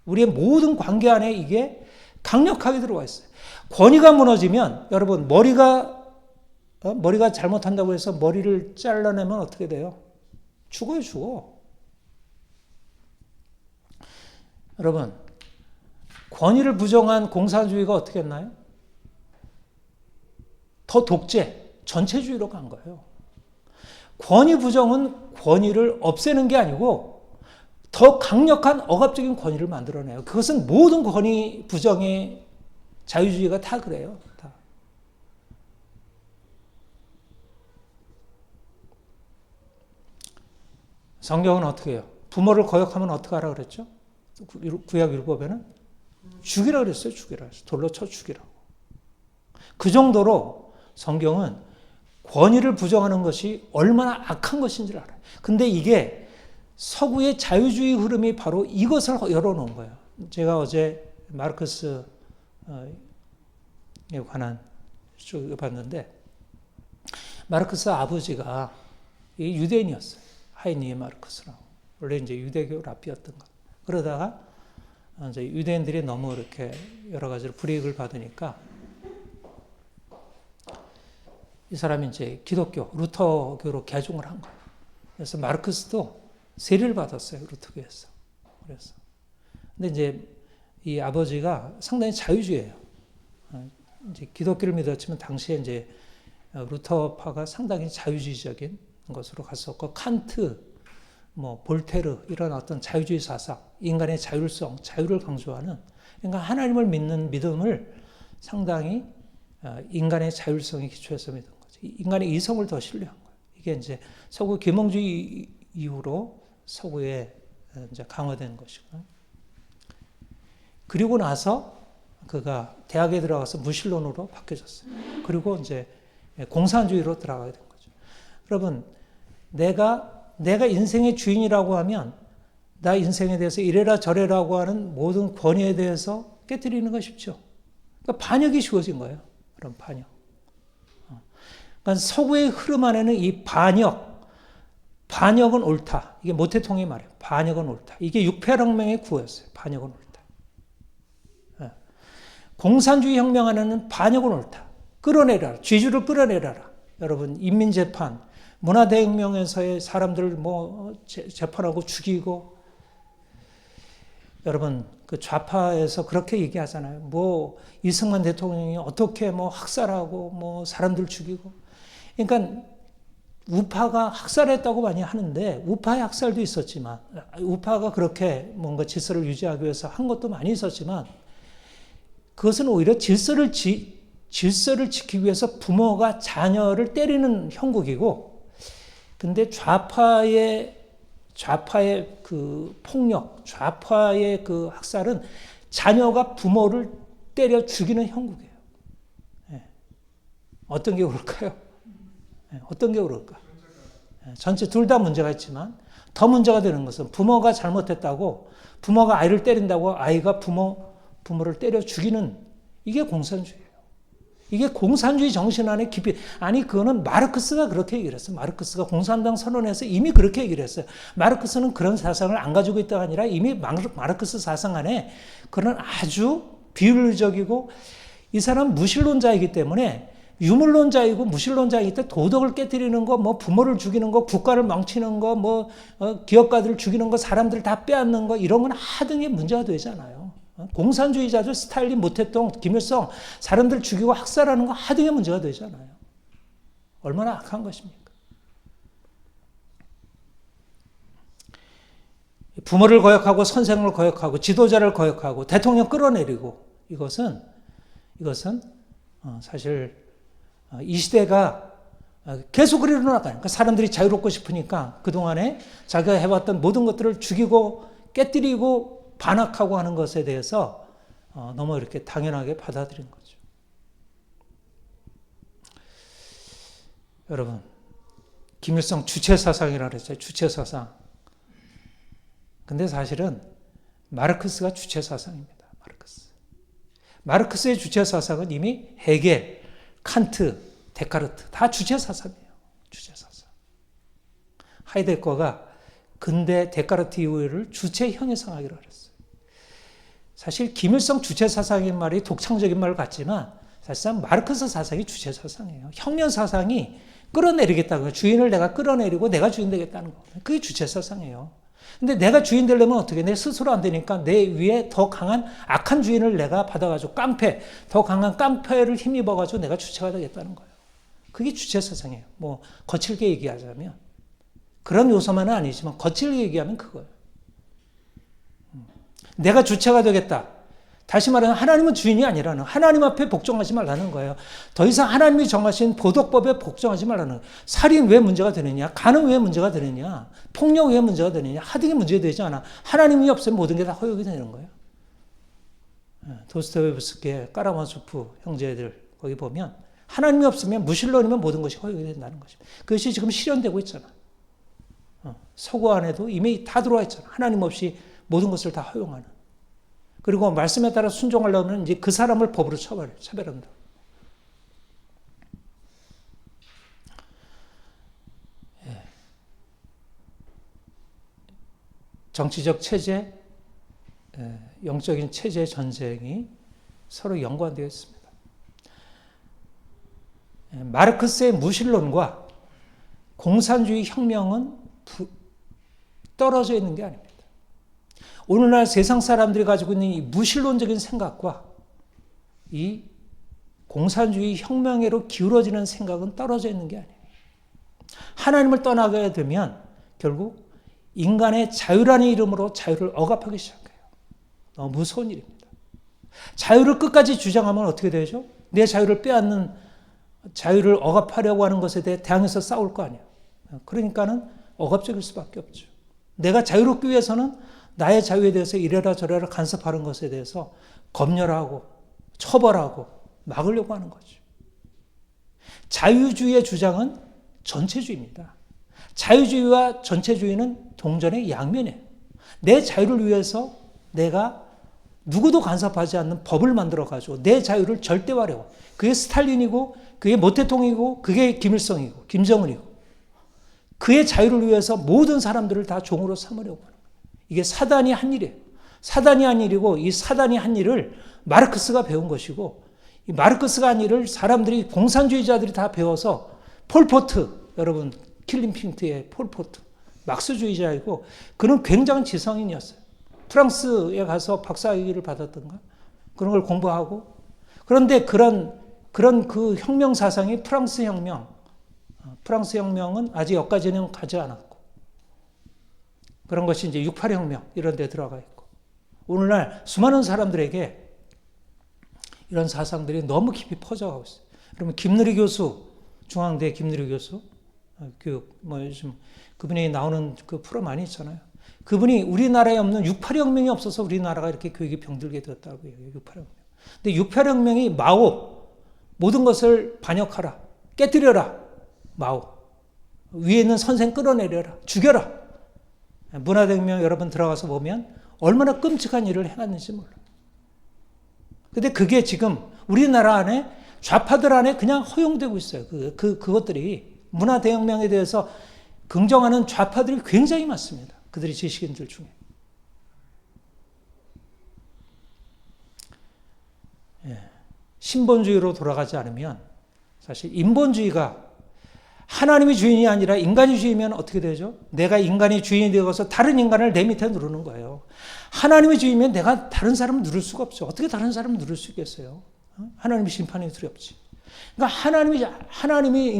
우리의 모든 관계 안에 이게 강력하게 들어와 있어요. 권위가 무너지면 여러분, 머리가 잘못한다고 해서 머리를 잘라내면 어떻게 돼요? 죽어요, 죽어. 여러분, 권위를 부정한 공산주의가 어떻게 했나요? 더 독재, 전체주의로 간 거예요. 권위 부정은 권위를 없애는 게 아니고 더 강력한 억압적인 권위를 만들어내요. 그것은 모든 권위 부정의 자유주의가 다 그래요. 다. 성경은 어떻게 해요? 부모를 거역하면 어떻게 하라 그랬죠? 구약 율법에는 죽이라 그랬어요. 죽이라 그랬어요. 돌로 쳐 죽이라고. 그 정도로 성경은 권위를 부정하는 것이 얼마나 악한 것인지를 알아요. 근데 이게 서구의 자유주의 흐름이 바로 이것을 열어놓은 거예요. 제가 어제 마르크스에 관한 쭉 봤는데, 마르크스 아버지가 유대인이었어요. 하이니에 마르크스라고. 원래 이제 유대교 랍비였던 거. 그러다가 이제 유대인들이 너무 이렇게 여러 가지로 불이익을 받으니까 이 사람이 이제 기독교, 루터교로 개종을 한 거예요. 그래서 마르크스도 세례를 받았어요, 루터교에서. 그래서. 근데 이제 이 아버지가 상당히 자유주의예요. 이제 기독교를 믿었지만 당시에 이제 루터파가 상당히 자유주의적인 것으로 갔었고, 칸트, 볼테르 이런 어떤 자유주의 사상, 인간의 자율성, 자유를 강조하는, 그러니까 하나님을 믿는 믿음을 상당히 인간의 자율성에 기초해서 믿은 거죠. 인간의 이성을 더 신뢰한 거예요. 이게 이제 서구 계몽주의 이후로 서구에 이제 강화된 것이고요. 그리고 나서 그가 대학에 들어가서 무신론으로 바뀌어졌어요. 그리고 이제 공산주의로 들어가게 된 거죠. 여러분, 내가 인생의 주인이라고 하면 나 인생에 대해서 이래라 저래라고 하는 모든 권위에 대해서 깨트리는 거 쉽죠. 그러니까 반역이 쉬워진 거예요. 그런 반역. 그러니까 서구의 흐름 안에는 이 반역은 옳다. 이게 모태통이 말해요. 반역은 옳다. 이게 육폐혁명의 구호였어요. 반역은 옳다. 공산주의 혁명 안에는 반역은 옳다. 끌어내라. 죄주를 끌어내라. 여러분, 인민재판, 문화대혁명에서의 사람들을 재판하고 죽이고, 여러분, 그 좌파에서 그렇게 얘기하잖아요. 이승만 대통령이 어떻게 학살하고 사람들 죽이고. 그러니까 우파가 학살했다고 많이 하는데, 우파의 학살도 있었지만, 우파가 그렇게 뭔가 질서를 유지하기 위해서 한 것도 많이 있었지만, 그것은 오히려 질서를 지키기 위해서 부모가 자녀를 때리는 형국이고, 근데 좌파의 그 폭력, 좌파의 그 학살은 자녀가 부모를 때려 죽이는 형국이에요. 네. 어떤 게 옳을까요? 네. 어떤 게 옳을까? 네. 전체 둘 다 문제가 있지만 더 문제가 되는 것은 부모가 잘못했다고, 부모가 아이를 때린다고 아이가 부모를 때려 죽이는, 이게 공산주의예요. 이게 공산주의 정신 안에 깊이, 그거는 마르크스가 그렇게 얘기를 했어요. 마르크스가 공산당 선언에서 이미 그렇게 얘기를 했어요. 마르크스는 그런 사상을 안 가지고 있다가 아니라 이미 마르크스 사상 안에 그런 아주 비윤리적이고, 이 사람은 무신론자이기 때문에, 유물론자이고 무신론자이기 때문에 도덕을 깨뜨리는 거, 부모를 죽이는 거, 국가를 망치는 거, 기업가들을 죽이는 거, 사람들을 다 빼앗는 거, 이런 건 하등의 문제가 되잖아요. 공산주의자들 스탈린, 모택동, 김일성 사람들 죽이고 학살하는 거 하등의 문제가 되잖아요. 얼마나 악한 것입니까? 부모를 거역하고 선생을 거역하고 지도자를 거역하고 대통령 끌어내리고 이것은 사실 이 시대가 계속 그리로 나가요. 그러니까 사람들이 자유롭고 싶으니까 그동안에 자기가 해왔던 모든 것들을 죽이고 깨뜨리고 반악하고 하는 것에 대해서 너무 이렇게 당연하게 받아들인 거죠. 여러분, 김일성 주체사상이라고 그랬어요. 주체사상. 근데 사실은 마르크스가 주체사상입니다. 마르크스의 주체사상은 이미 헤겔, 칸트, 데카르트 다 주체사상이에요. 주체사상. 하이데거가 근대 데카르트 이후를 주체형이상학이라고 그랬어요. 사실 김일성 주체사상인 말이 독창적인 말 같지만 사실상 마르크스 사상이 주체사상이에요. 혁명사상이 끌어내리겠다는 거예요. 주인을 내가 끌어내리고 내가 주인 되겠다는 거. 그게 주체사상이에요. 근데 내가 주인 되려면 어떻게? 내 스스로 안 되니까 내 위에 더 강한 악한 주인을 내가 받아가지고 더 강한 깡패를 힘입어가지고 내가 주체가 되겠다는 거예요. 그게 주체사상이에요. 뭐 거칠게 얘기하자면 그런 요소만은 아니지만 거칠게 얘기하면 그거예요. 내가 주체가 되겠다. 다시 말하면 하나님은 주인이 아니라는, 하나님 앞에 복종하지 말라는 거예요. 더 이상 하나님이 정하신 도덕법에 복종하지 말라는 거예요. 살인 왜 문제가 되느냐? 간음 왜 문제가 되느냐? 폭력 왜 문제가 되느냐? 하등의 문제가 되지 않아. 하나님이 없으면 모든 게 다 허용이 되는 거예요. 도스토옙스키의 까라마조프 형제들 거기 보면 하나님이 없으면 무신론이면 모든 것이 허용이 된다는 것입니다. 그것이 지금 실현되고 있잖아. 서구 안에도 이미 다 들어와 있잖아. 하나님 없이 모든 것을 다 허용하는. 그리고 말씀에 따라 순종하려면 이제 그 사람을 법으로 차별한다. 정치적 체제, 영적인 체제 전쟁이 서로 연관되어 있습니다. 마르크스의 무신론과 공산주의 혁명은 떨어져 있는 게 아닙니다. 오늘날 세상 사람들이 가지고 있는 이 무신론적인 생각과 이 공산주의 혁명으로 기울어지는 생각은 떨어져 있는 게 아니에요. 하나님을 떠나게 되면 결국 인간의 자유라는 이름으로 자유를 억압하기 시작해요. 너무 무서운 일입니다. 자유를 끝까지 주장하면 어떻게 되죠? 내 자유를 빼앗는, 자유를 억압하려고 하는 것에 대해 대항해서 싸울 거 아니에요. 그러니까는 억압적일 수밖에 없죠. 내가 자유롭기 위해서는 나의 자유에 대해서 이래라 저래라 간섭하는 것에 대해서 검열하고 처벌하고 막으려고 하는 거죠. 자유주의의 주장은 전체주의입니다. 자유주의와 전체주의는 동전의 양면이에요. 내 자유를 위해서 내가 누구도 간섭하지 않는 법을 만들어가지고 내 자유를 절대화하려고. 그게 스탈린이고 그게 모태통이고 그게 김일성이고 김정은이고 그의 자유를 위해서 모든 사람들을 다 종으로 삼으려고 하는 거예요. 이게 사단이 한 일이에요. 사단이 한 일이고 이 사단이 한 일을 마르크스가 배운 것이고 이 마르크스가 한 일을 사람들이 공산주의자들이 다 배워서 폴포트, 여러분 킬링핑트의 폴포트, 막스주의자이고 그는 굉장한 지성인이었어요. 프랑스에 가서 박사학위를 받았던가 그런 걸 공부하고 그런데 그런 그 혁명 사상이 프랑스 혁명은 아직 여기까지는 가지 않았고 그런 것이 이제 68혁명 이런 데 들어가 있고 오늘날 수많은 사람들에게 이런 사상들이 너무 깊이 퍼져가고 있어요. 그러면 김누리 교수, 중앙대 김누리 교수 요즘 그분이 나오는 그 프로 많이 있잖아요. 그분이 우리나라에 없는 68혁명이 없어서 우리나라가 이렇게 교육이 병들게 되었다고 해요. 68혁명. 근데 68혁명이 마오 모든 것을 반역하라. 깨뜨려라. 마오. 위에 있는 선생 끌어내려라. 죽여라. 문화대혁명 여러분 들어가서 보면 얼마나 끔찍한 일을 해놨는지 몰라요. 근데 그게 지금 우리나라 안에 좌파들 안에 그냥 허용되고 있어요. 그것들이 문화대혁명에 대해서 긍정하는 좌파들이 굉장히 많습니다. 그들이 지식인들 중에. 신본주의로 돌아가지 않으면 사실 인본주의가 하나님이 주인이 아니라 인간이 주인이면 어떻게 되죠? 내가 인간이 주인이 되어서 다른 인간을 내 밑에 누르는 거예요. 하나님의 주의면 내가 다른 사람을 누를 수가 없죠. 어떻게 다른 사람을 누를 수 있겠어요? 하나님의 심판이 두렵지. 그러니까 하나님이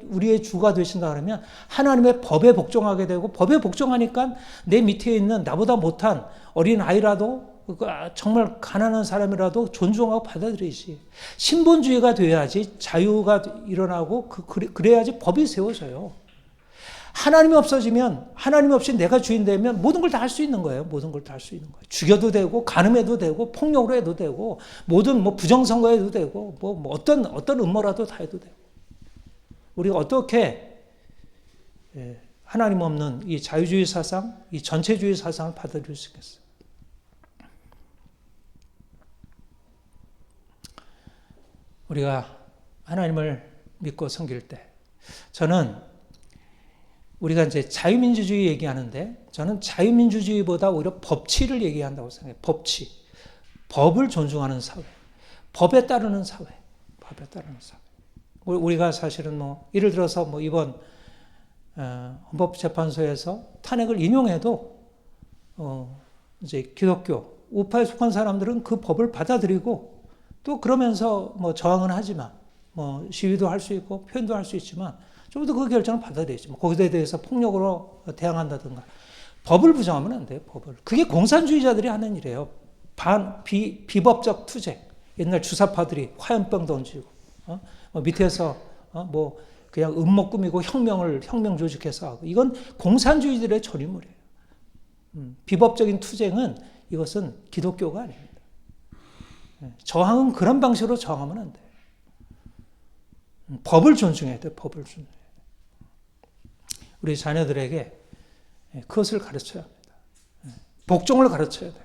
우리의 주가 되신다 그러면 하나님의 법에 복종하게 되고, 법에 복종하니까 내 밑에 있는 나보다 못한 어린 아이라도 정말 가난한 사람이라도 존중하고 받아들이지. 신본주의가 돼야지 자유가 일어나고 그래야지 법이 세워져요. 하나님이 없어지면, 하나님이 없이 내가 주인 되면 모든 걸 다 할 수 있는 거예요. 모든 걸 다 할 수 있는 거예요. 죽여도 되고, 간음해도 되고, 폭력으로 해도 되고, 모든 부정선거 해도 되고, 어떤 음모라도 다 해도 되고. 우리가 어떻게 하나님 없는 이 자유주의 사상, 이 전체주의 사상을 받아들일 수 있겠어요? 우리가 하나님을 믿고 섬길 때, 저는 우리가 이제 자유민주주의 얘기하는데, 저는 자유민주주의보다 오히려 법치를 얘기한다고 생각해요. 법치. 법을 존중하는 사회. 법에 따르는 사회. 법에 따르는 사회. 우리가 사실은 예를 들어서 이번 헌법재판소에서 탄핵을 인용해도, 이제 기독교, 우파에 속한 사람들은 그 법을 받아들이고, 또 그러면서 저항은 하지만, 시위도 할 수 있고, 표현도 할 수 있지만, 적어도 그 결정을 받아들이지. 거기에 대해서 폭력으로 대항한다든가. 법을 부정하면 안 돼요, 법을. 그게 공산주의자들이 하는 일이에요. 비법적 투쟁. 옛날 주사파들이 화염병 던지고, 밑에서, 그냥 음모 꾸미고 혁명 조직해서 하고. 이건 공산주의들의 전유물이에요. 비법적인 투쟁은, 이것은 기독교가 아닙니다. 저항은 그런 방식으로 저항하면 안 돼요. 법을 존중해야 돼요, 법을 존중해야 돼요. 우리 자녀들에게 그것을 가르쳐야 합니다. 복종을 가르쳐야 돼요.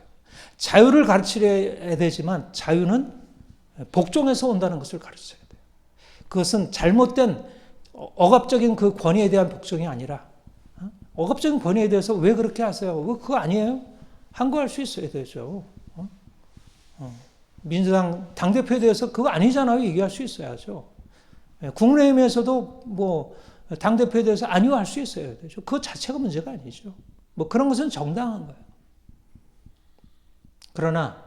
자유를 가르쳐야 되지만 자유는 복종에서 온다는 것을 가르쳐야 돼요. 그것은 잘못된 억압적인 그 권위에 대한 복종이 아니라, 억압적인 권위에 대해서 왜 그렇게 하세요? 그거 아니에요? 항거할 수 있어야 되죠. 민주당 당대표에 대해서 그거 아니잖아요. 얘기할 수 있어야죠. 국민의힘에서도 당대표에 대해서 아니요 할 수 있어야 되죠. 그것 자체가 문제가 아니죠. 그런 것은 정당한 거예요. 그러나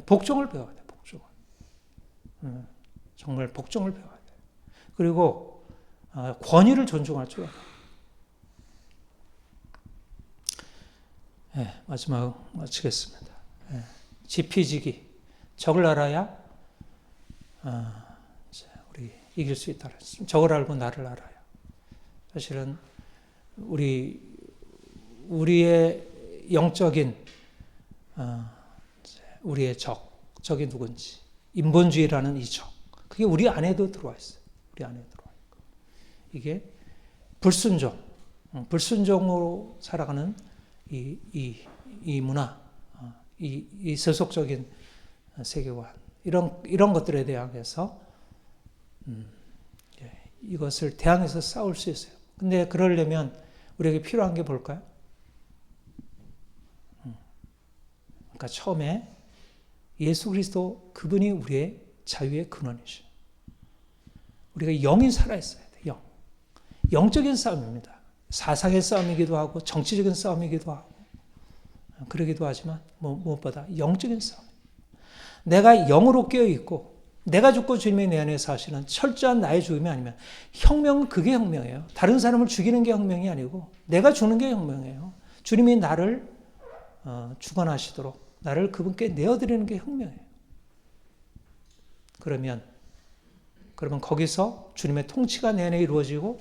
복종을 배워야 돼요. 복종을. 정말 복종을 배워야 돼요. 그리고 권위를 존중할 줄 알아요. 마지막 마치겠습니다. 지피지기. 적을 알아야 우리 이길 수 있다. 적을 알고 나를 알아요. 사실은 우리의 영적인 우리의 적이 누군지, 인본주의라는 이 적, 그게 우리 안에도 들어와 있어요. 우리 안에 들어와 있고, 이게 불순종으로 살아가는 이 문화, 이 세속적인 세계관, 이런 것들에 대항해서 이것을 대항해서 싸울 수 있어요. 근데 그러려면 우리에게 필요한 게 뭘까요? 그러니까 처음에 예수 그리스도, 그분이 우리의 자유의 근원이죠. 우리가 영이 살아있어야 돼요. 영적인 싸움입니다. 사상의 싸움이기도 하고 정치적인 싸움이기도 하고 그러기도 하지만 무엇보다 영적인 싸움. 내가 영으로 깨어있고 내가 죽고 주님이 내 안에 사시는 철저한 나의 죽음이 아니면, 혁명은 그게 혁명이에요. 다른 사람을 죽이는 게 혁명이 아니고 내가 죽는 게 혁명이에요. 주님이 나를 주관하시도록 나를 그분께 내어드리는 게 혁명이에요. 그러면 거기서 주님의 통치가 내 안에 이루어지고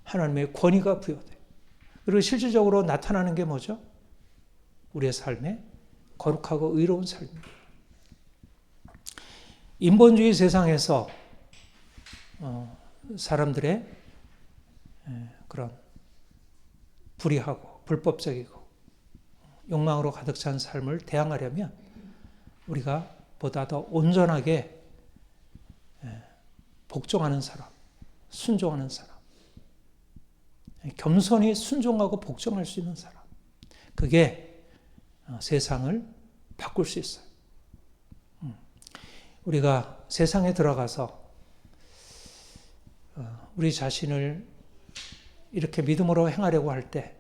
하나님의 권위가 부여돼요. 그리고 실질적으로 나타나는 게 뭐죠? 우리의 삶에 거룩하고 의로운 삶입니다. 인본주의 세상에서 사람들의 그런 불의하고 불법적이고 욕망으로 가득 찬 삶을 대항하려면 우리가 보다 더 온전하게 복종하는 사람, 순종하는 사람, 겸손히 순종하고 복종할 수 있는 사람, 그게 세상을 바꿀 수 있어요. 우리가 세상에 들어가서 우리 자신을 이렇게 믿음으로 행하려고 할 때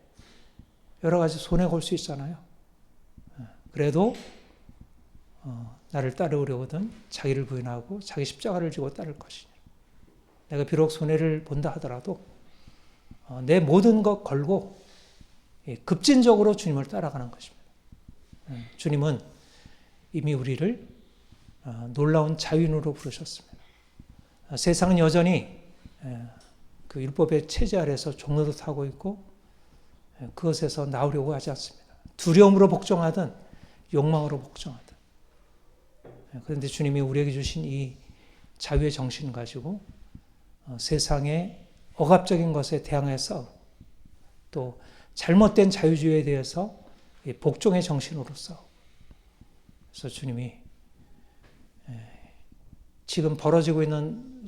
여러 가지 손해 볼 수 있잖아요. 그래도 나를 따르려거든 자기를 부인하고 자기 십자가를 지고 따를 것이니 내가 비록 손해를 본다 하더라도 내 모든 것 걸고 급진적으로 주님을 따라가는 것입니다. 주님은 이미 우리를 놀라운 자유인으로 부르셨습니다. 세상은 여전히 그 율법의 체제 아래서 종노릇 하고 있고 그것에서 나오려고 하지 않습니다. 두려움으로 복종하든 욕망으로 복종하든. 그런데 주님이 우리에게 주신 이 자유의 정신을 가지고 세상의 억압적인 것에 대항해 싸우고 또 잘못된 자유주의에 대해서 복종의 정신으로 싸우고. 그래서 주님이 지금 벌어지고 있는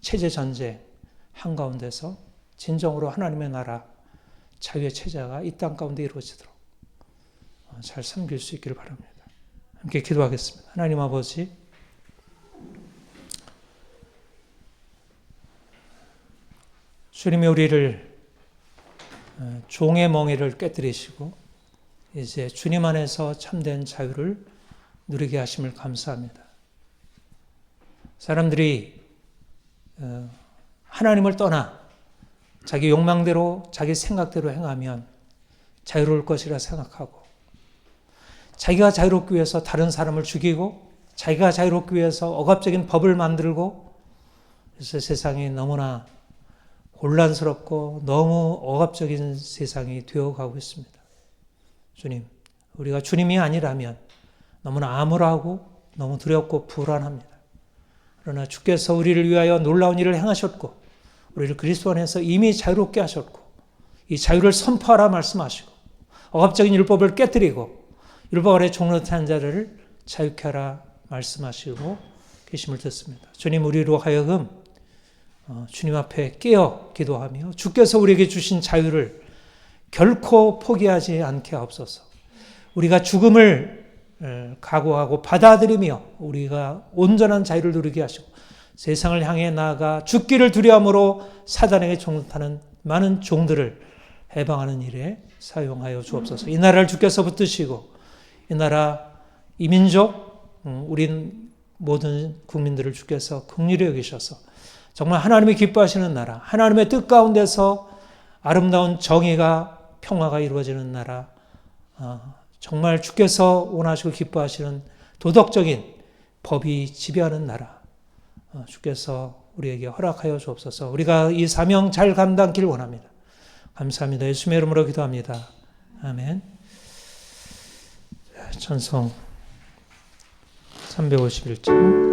체제 전쟁 한가운데서 진정으로 하나님의 나라 자유의 체제가 이 땅 가운데 이루어지도록 잘 섬길 수 있기를 바랍니다. 함께 기도하겠습니다. 하나님 아버지, 주님이 우리를 종의 멍에를 깨뜨리시고 이제 주님 안에서 참된 자유를 누리게 하심을 감사합니다. 사람들이 하나님을 떠나 자기 욕망대로 자기 생각대로 행하면 자유로울 것이라 생각하고 자기가 자유롭기 위해서 다른 사람을 죽이고 자기가 자유롭기 위해서 억압적인 법을 만들고 그래서 세상이 너무나 혼란스럽고 너무 억압적인 세상이 되어가고 있습니다. 주님, 우리가 주님이 아니라면 너무나 암울하고 너무 두렵고 불안합니다. 그러나 주께서 우리를 위하여 놀라운 일을 행하셨고 우리를 그리스도 안에서 이미 자유롭게 하셨고 이 자유를 선포하라 말씀하시고 억압적인 율법을 깨뜨리고 율법 아래 종노릇한 자를 자유케 하라 말씀하시고 계심을 듣습니다. 주님, 우리로 하여금 주님 앞에 깨어 기도하며 주께서 우리에게 주신 자유를 결코 포기하지 않게 하옵소서. 우리가 죽음을 각오하고 받아들이며 우리가 온전한 자유를 누리게 하시고 세상을 향해 나아가 죽기를 두려움으로 사단에게 종노릇하는 많은 종들을 해방하는 일에 사용하여 주옵소서. 이 나라를 주께서 붙드시고 이 나라, 이 민족, 우린 모든 국민들을 주께서 긍휼히 여기셔서 정말 하나님이 기뻐하시는 나라, 하나님의 뜻 가운데서 아름다운 정의가 평화가 이루어지는 나라, 정말 주께서 원하시고 기뻐하시는 도덕적인 법이 지배하는 나라, 주께서 우리에게 허락하여 주옵소서. 우리가 이 사명 잘 감당길 원합니다. 감사합니다. 예수님의 이름으로 기도합니다. 아멘. 찬송 351장